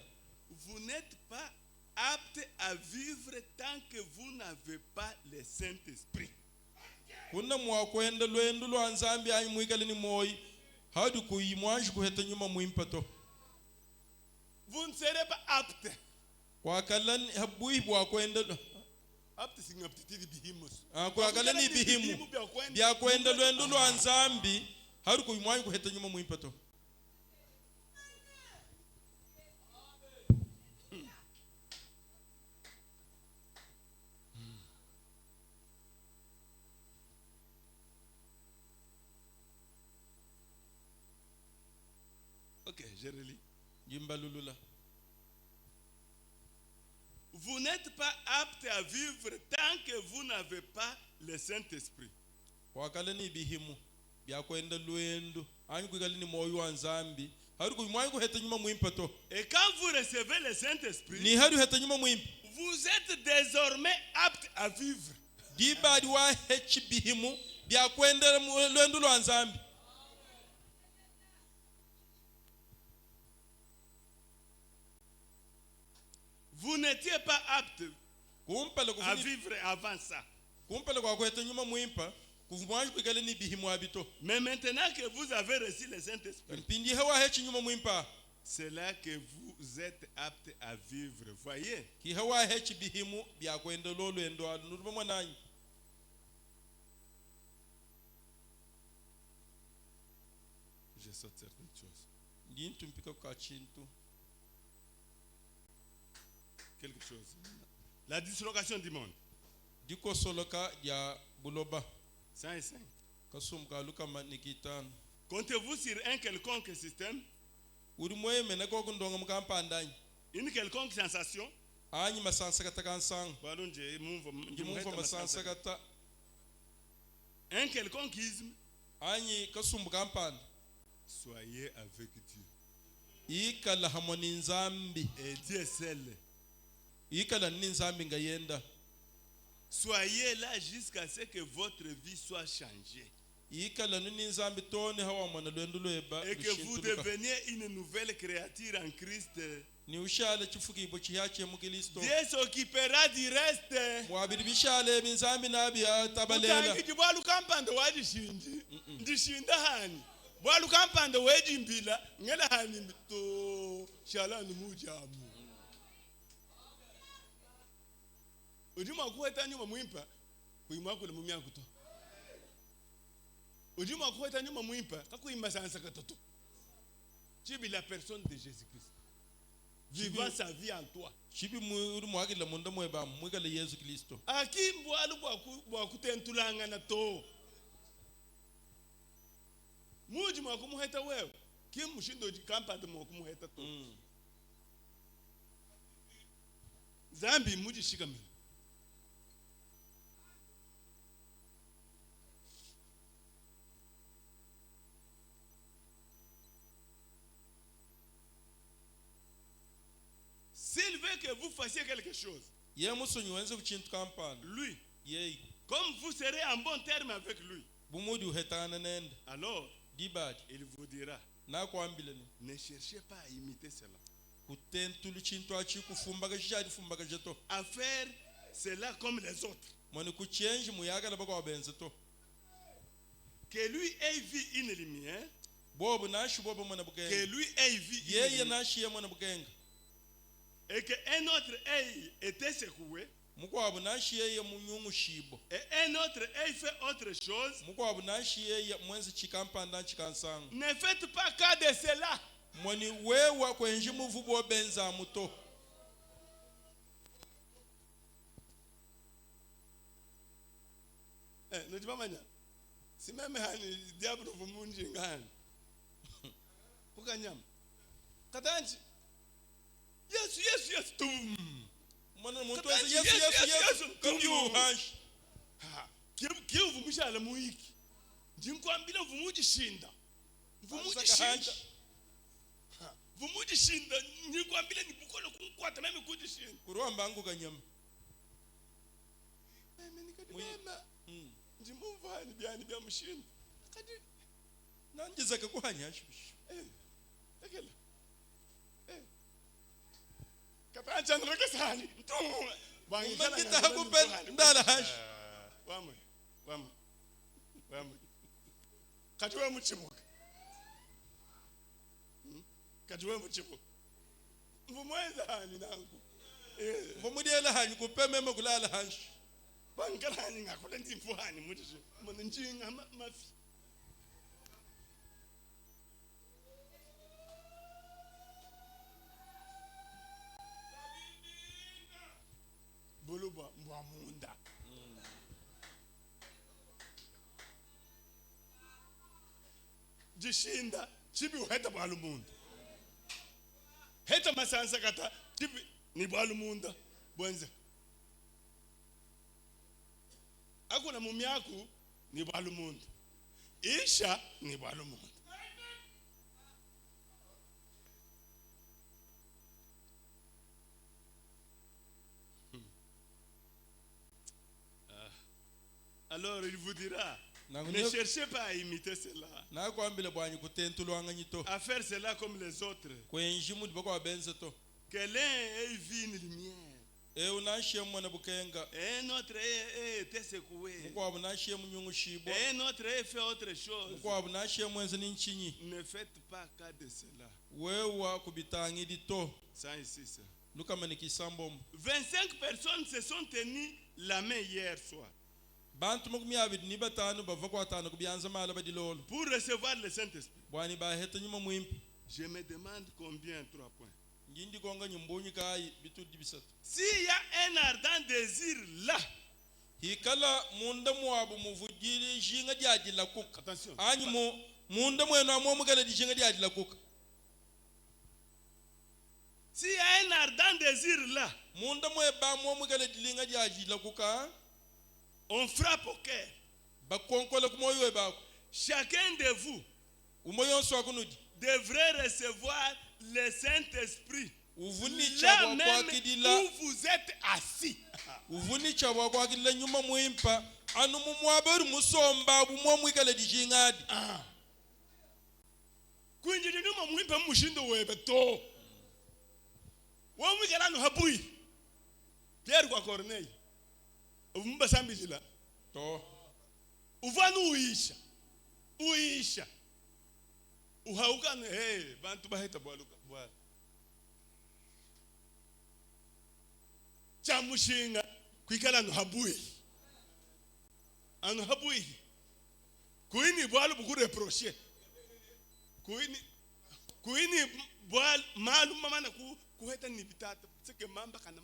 Vous n'êtes pas apte à vivre tant que vous n'avez pas le Saint-Esprit. kunna mo ko enda lendo lo anzambi anyi mu kala ni moy hadu ko yi mwanji ko heta nyuma mu impato Vous ne serez pas apte. kwa kala habui bo ko enda Apte si ngaptitiri bihimus. kwa kala ni bihimu bya ko enda lendo lo anzambi hadu ko yi mwanji ko heta nyuma mu impato Je relis. Jimbalulula. Vous n'êtes pas apte à vivre tant que vous n'avez pas le Saint-Esprit. Wakale ni bihimu bya kwenda luendo anyi kwikale ni moyo wa nzambi hari ku mwanyi ku heta nyuma mwimpa to Et quand vous recevez le Saint-Esprit, ni hari heta nyuma mwimpa vous êtes désormais apte à vivre. dibadi wa hechi bihimu bya kwenda luendo lwa nzambi. Vous n'étiez pas apte kumpele à vivre avant ça. kumpele kwa kweta nyuma mwimpa kuvumwanyi kwikale ni bihimu abito. Mais maintenant que vous avez reçu le Saint-Esprit, Mpindi hewa hechi nyuma mwimpa c'est là que vous êtes apte à vivre. Voyez? ki hewa hechi bihimu bya kwenda luendo anuruba mwananyi. Je saute certaines choses. Ndintu mpika kwa chintu Quelque chose. La dislocation du monde. diko soloka ya buloba 105. kasumka luka manikitano Comptez-vous sur un quelconque système, uri moye mena ko kundonga mukampandanyi une quelconque sensation? anyi masansakata kansanga Jimumva masansakata un quelconque isme, anyi kasumbu kampanda soyez avec Dieu. ikala hamoni nzambi Et Dieu seul. ikala ni nzambi ngayenda Soyez là jusqu'à ce que votre vie soit changée. ikala ni nzambi tone hawa mwana lwendo lweba Et que vous deveniez une nouvelle créature en Christ. ni ushale chifuki ibo chihache mu Kristo. Dieu s'occupera du reste. mwabiri bishale binzambi nabi atabalela Utangiji bwalu kampande wajishinji. Ndishinda hani. Bwalu kampande wejimbila ngela hani mito shalani mujamu. Ujuma kuweta nyuma mwimpa kuimwa kule mumya kuto. Ujuma kuweta nyuma mwimpa kakuimba sansa katoto. Chibi la personne de Jésus-Christ. Vivant sa vie en toi. chibi uri mwagila munda mweba mwigala Yesu Kristo. Akimbo alu bwa kutentulanga na to. Muji mwa kumuheta wewe. Kim mushindo jikampande mwa kumuheta to. Zambi muji shikamili. S'il veut que vous fassiez quelque chose, ye musonyi wenze kuchintu kampanda lui, yei comme vous serez en bon terme avec lui, bumudi uhetana nenda alors dibadi il vous dira, nakwambilene ne cherchez pas à imiter cela. kutentulu chintu achi kufumbaga chadi fumbaga jeto À faire cela comme les autres. moni kuchenji muyagala bakwa benze to Que lui ait vu une lumière, bobu nashi bobu mwana que bugenga lui ait vu une yeye lumière, nashi ye mwana bugenga et qu'un autre ait été secoué, mukwabu nashi yeye munyungu shibo et un autre ait fait autre chose. mukwabu nashi yeye mwenzi chikampanda chikansanga Ne faites pas cas de cela. moni wewa kwenji muvubo benza muto Ne dis pas mania. Si même hani diable vous munji ngani. Kukanyama. Katanji. Yes. Tum. mwana muntu Katanji, wese yes. yesu kumji uhashi Kiyo vumushala muiki. Njinkwambile vumujishinda. Vumujishinda. Vumujishinda. Njinkwambile nibukole kumkwata meme kujishinda. kuruamba ngu kanyama Mama. Njimuvani byani bya mushinda. Kadi nanjizaka kuhanyashi ekela. Katanji androke sani. umangita hakupen ndala hashi Wamwe. Kati we muchibuka. Kati we muchibuka. Mvumweza hani nangu. mumudiela hanyi kupememe kulala hashi Bangalani ngakule ndimfuhani muthi mona njinga mafi. Buluba mbwamunda. Jishinda chibi uheta balumuntu. heta masansa kata tipi ni bwalumunda bwenze akuna mumyaku ni bwalumunda isha ni bwalumunda alors il vous dira ne cherchez pas à imiter cela, à faire cela comme les autres, que l'un ait vu une lumière et un autre ait été secoué et un autre ait fait autre chose. Ne faites pas cas de cela. 106. 25 personnes se sont tenues la main hier soir pour recevoir le Saint-Esprit. Je me demande combien 3 points. S'il y a un ardent désir là, attention, s'il y a un ardent désir là, on frappe au cœur. Chacun de vous devrait recevoir le Saint-Esprit là même où vous êtes assis. Uvanu uisha uhaukane bantu baheta bwaluka bwala chamushinga kwikala no habui anu habui kuini bwalu bukureprocher kuini bwal malum mama kuheta ni bitata sike mamba kana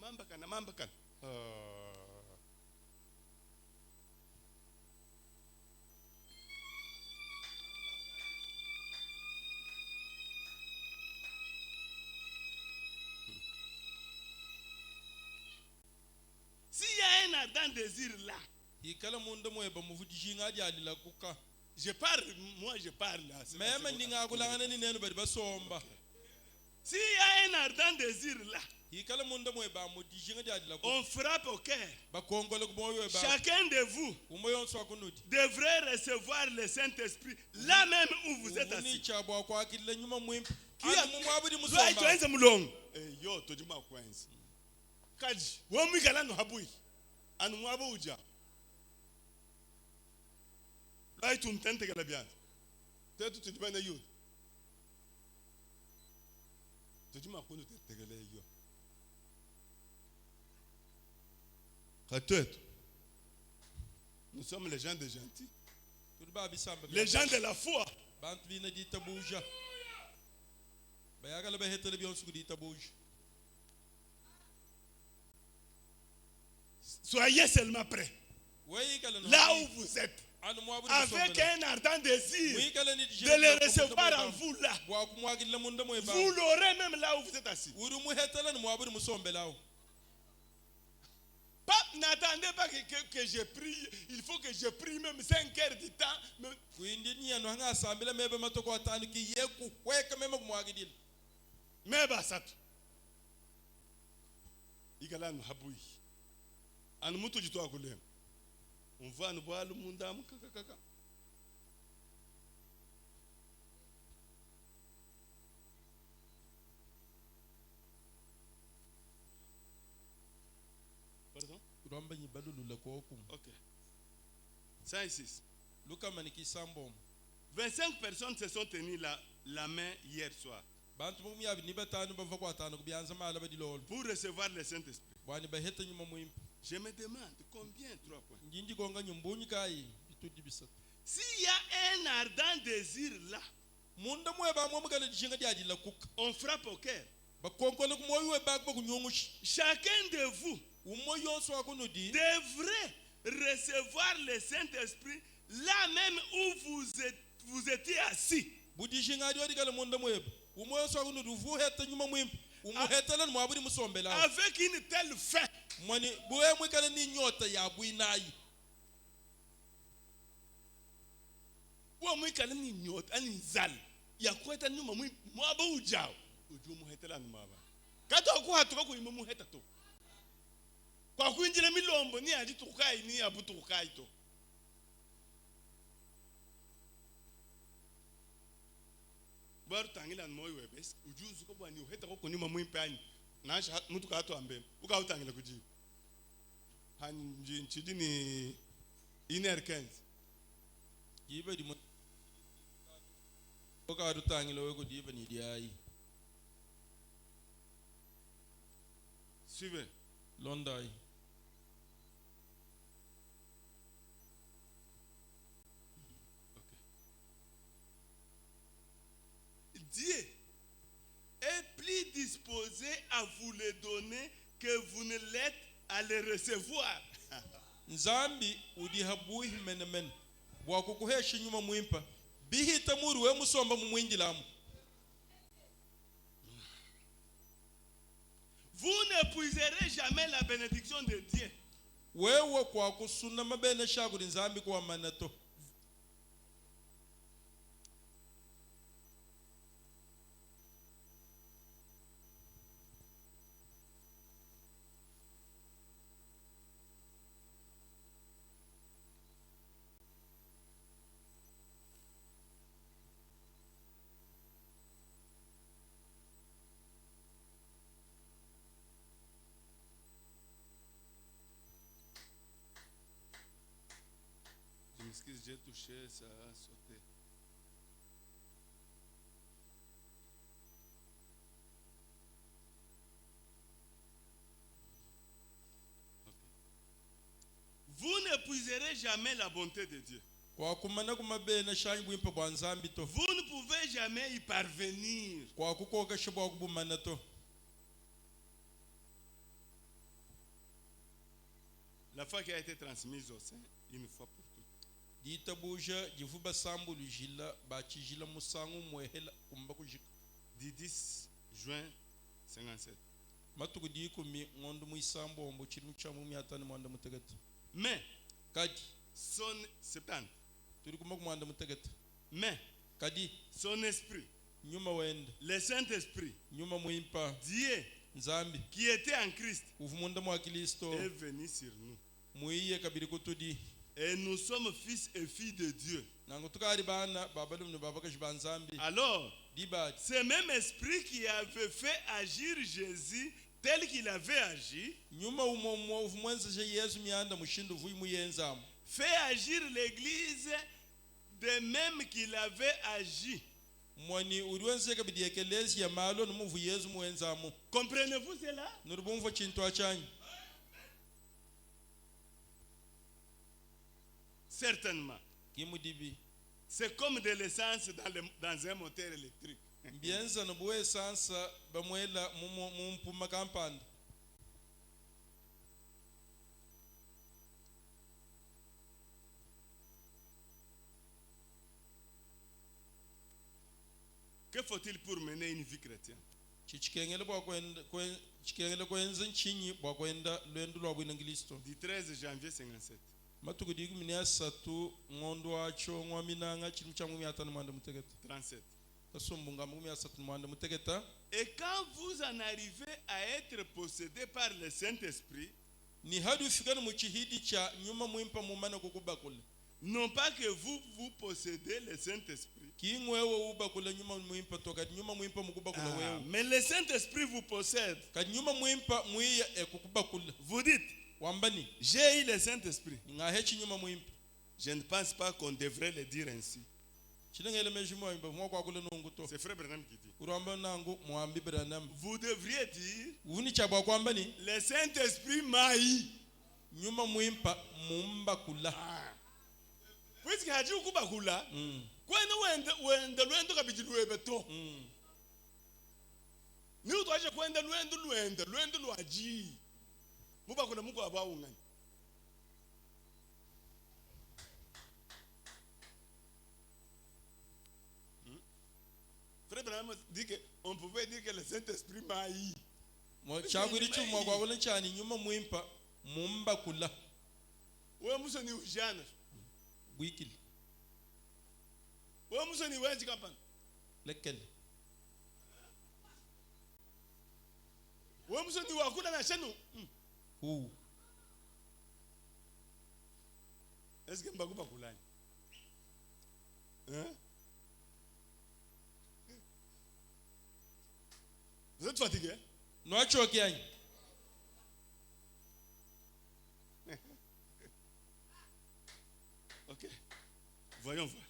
s'il y a un ardent désir là, je parle là. S'il y a un ardent désir là, on frappe au cœur. Chacun de vous devrait recevoir le Saint-Esprit là même où vous êtes assis. Kaji wamwikala no habui anu mwabo uja lai tumtente kala byanza tetu tujibana yo tujima kunu tetegele yo katetu nous sommes les gens de gentils, les gens de la foi. Soyez seulement prêts. Là où vous êtes, avec un ardent désir de le recevoir en vous là. Vous l'aurez même là où vous êtes assis. N'attendez pas que je prie. Il faut que je prie même 5 heures du temps. Mais basatu. Igalano habui. Anu mutu jitoa kulema. Umvanu bwalu mundamu kakakaka. Pardon? Ok. 106. 25 personnes se sont tenues la main hier soir pour recevoir le Saint-Esprit. Je me demande combien 3 points. S'il y a un ardent désir là, on frappe au cœur. Chacun de vous devrait recevoir le Saint-Esprit là même où vous étiez assis. umuhetela mwaburi musombela avec une telle faim. mwani buwe mwikale ni nyota ya bwinayi Wa mwikale ni nyota ani nzala ya kweta nyuma mwaba ujao uju muhetela numaba kato akuhatuka ku muheta to kwa kuinjira milombo ni aji tukai ni abutu tukai to bar tangila moyo webes ujuzu ko bwani uheta ko kunima mwimpani nasha mutu ka to ambe uka utangila kuji han nchidi ni inerkens yibe di oka rutangila we ko dibe ni diayi suivez londai Dieu est plus disposé à vous les donner que vous ne l'êtes à les recevoir. nzambi udihabuhi menemen bwakukuhesha nyuma mwimpa bihita muri we musomba mu mwingilamu Vous n'épuiserez jamais la bénédiction de Dieu. wewe kwa kusuna mabene shaguri nzambi kwa manato Je m'excuse, j'ai touché, ça a sauté. Ok. Vous n'épuiserez jamais la bonté de Dieu. kwa kumana kumabene shanyi bwimpa bwa nzambi to Vous ne pouvez jamais y parvenir. kwa kukokesha bwa kubumana to La foi qui a été transmise au sein, une fois pour toutes. ditabuja jivuba sambu lujila bachijila musangu mwehela kumba kujika Du 10 juin 57. matuku dikumi ngondo muisambo ombo chinu chamu myatani mwanda mutegeta Mais, kadi son 70. turi kuma kumwanda mutegeta Mais, kadi son esprit, nyuma wenda le Saint-Esprit, nyuma muimpa Dieu, nzambi qui était en Christ, uvumunda mwa Kristo est venu sur nous. muiye kabiri kutudi Et nous sommes fils et filles de Dieu. nango tukari bana baba lumne baba kashiba nzambi Alors, dibadi ce même esprit qui avait fait agir Jésus tel qu'il avait agi, nyuma umo uvumwenza Yesu myanda mushindu vuyi muyenzamu fait agir l'Église de même qu'il avait agi. mwani uriwenze kabidi ekelezi ya malo numuvu Yesu muyenzamu Comprenez-vous cela? nurubumva chintu achanyi Certainement. kimudibi C'est comme de l'essence dans un moteur électrique. mbienza nubuwe sansa bamwela mumpuma kampanda Que faut-il pour mener une vie chrétienne? chichikengele bwa chikengele kwenza nchinyi bwa kwenda lwendu lwa bwina Kristo Du 13 janvier 57. matuku dikumi ni asatu ngondo wacho ngwaminanga chinu changu myatani mwanda mutegeta 37. kasumbunga mu asatu mwanda mutegeta Et quand vous en arrivez à être possédé par le Saint-Esprit, ni hadi ufikani mu chihidi cha nyuma muimpa mumana kukubakula non pas que vous possédez le Saint-Esprit, kingwewe ubakula nyuma muimpa toka nyuma muimpa mukubakula wewe mais le Saint-Esprit vous possède. ka nyuma muimpa muiya ekukubakula Vous dites, wambani j'ai eu le Saint-Esprit. ngahechi nyuma muimpa Je ne pense pas qu'on devrait le dire ainsi. chinengele mejimo imba mwa kwa kule nunguto C'est Frère Branham qui dit. uramba nangu mwambi branam Vous devriez dire, uni chabwa kwambani le Saint-Esprit m'a eu. nyuma muimpa mumbakula Puisque haji ukubakula, kwenda wende lwendo kabiji lwebe to. Ni utwaje kwenda lwendo lwaji. Mubakula muko abaungani. Frère dit qu'on pouvait dire que le Saint-Esprit m'a haï. Mo chaguri chuma kwa kule chani nyuma muimpa mumba kula. Ouais, muso ni ujana. Buikil. Ouais, muso ni weji kapan. Lekel. Ouais, muso ni wakula na chenu. Est-ce que mbaku bakulani? Hein? Vous êtes fatigué? No achoki yanyi. Ok. Voyons voir.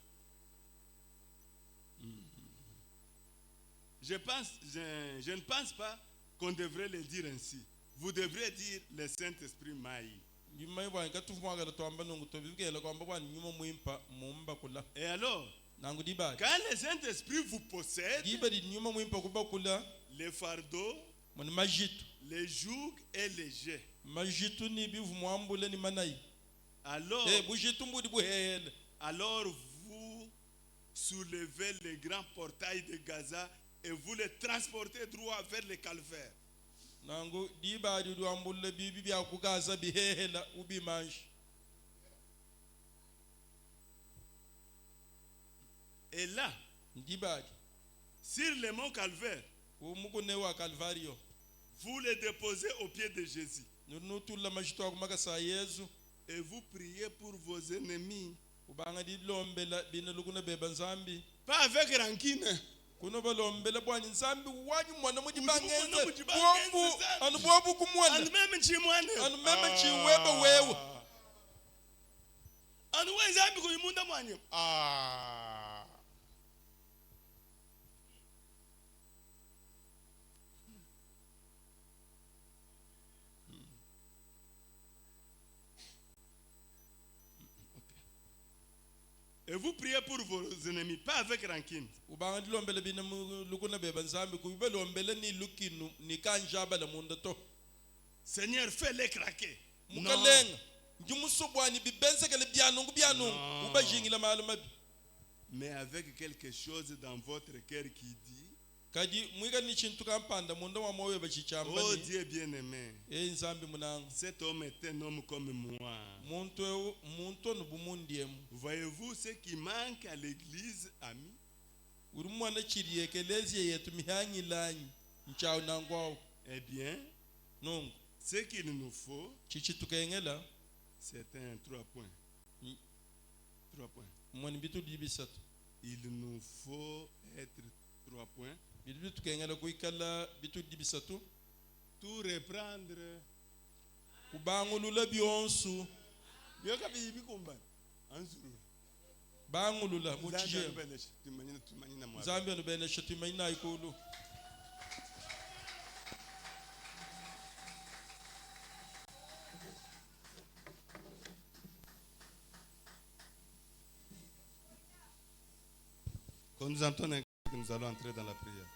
Je ne pense pas qu'on devrait le dire ainsi. Vous devriez dire le Saint-Esprit m'a haï. Et alors, quand le Saint-Esprit vous possède, les fardeaux, les jougs et les jets, alors vous soulevez les grands portails de Gaza et vous les transportez droit vers le calvaire. Et là, sur le mont Calvaire, vous les déposez au pied de Jésus. Et vous priez pour vos ennemis. Pas avec rancune. Et vous priez pour vos ennemis, pas avec rancune. Seigneur, fais-les craquer. Non. Mais avec quelque chose dans votre cœur qui dit, oh Dieu bien-aimé, cet homme est un homme comme moi. Voyez-vous ce qui manque à l'église, ami? Eh bien, ce qu'il nous faut, c'est un 3 points. 3 points. Il nous faut être 3 points. Tout reprendre. Quand nous entendons, nous allons entrer dans la prière.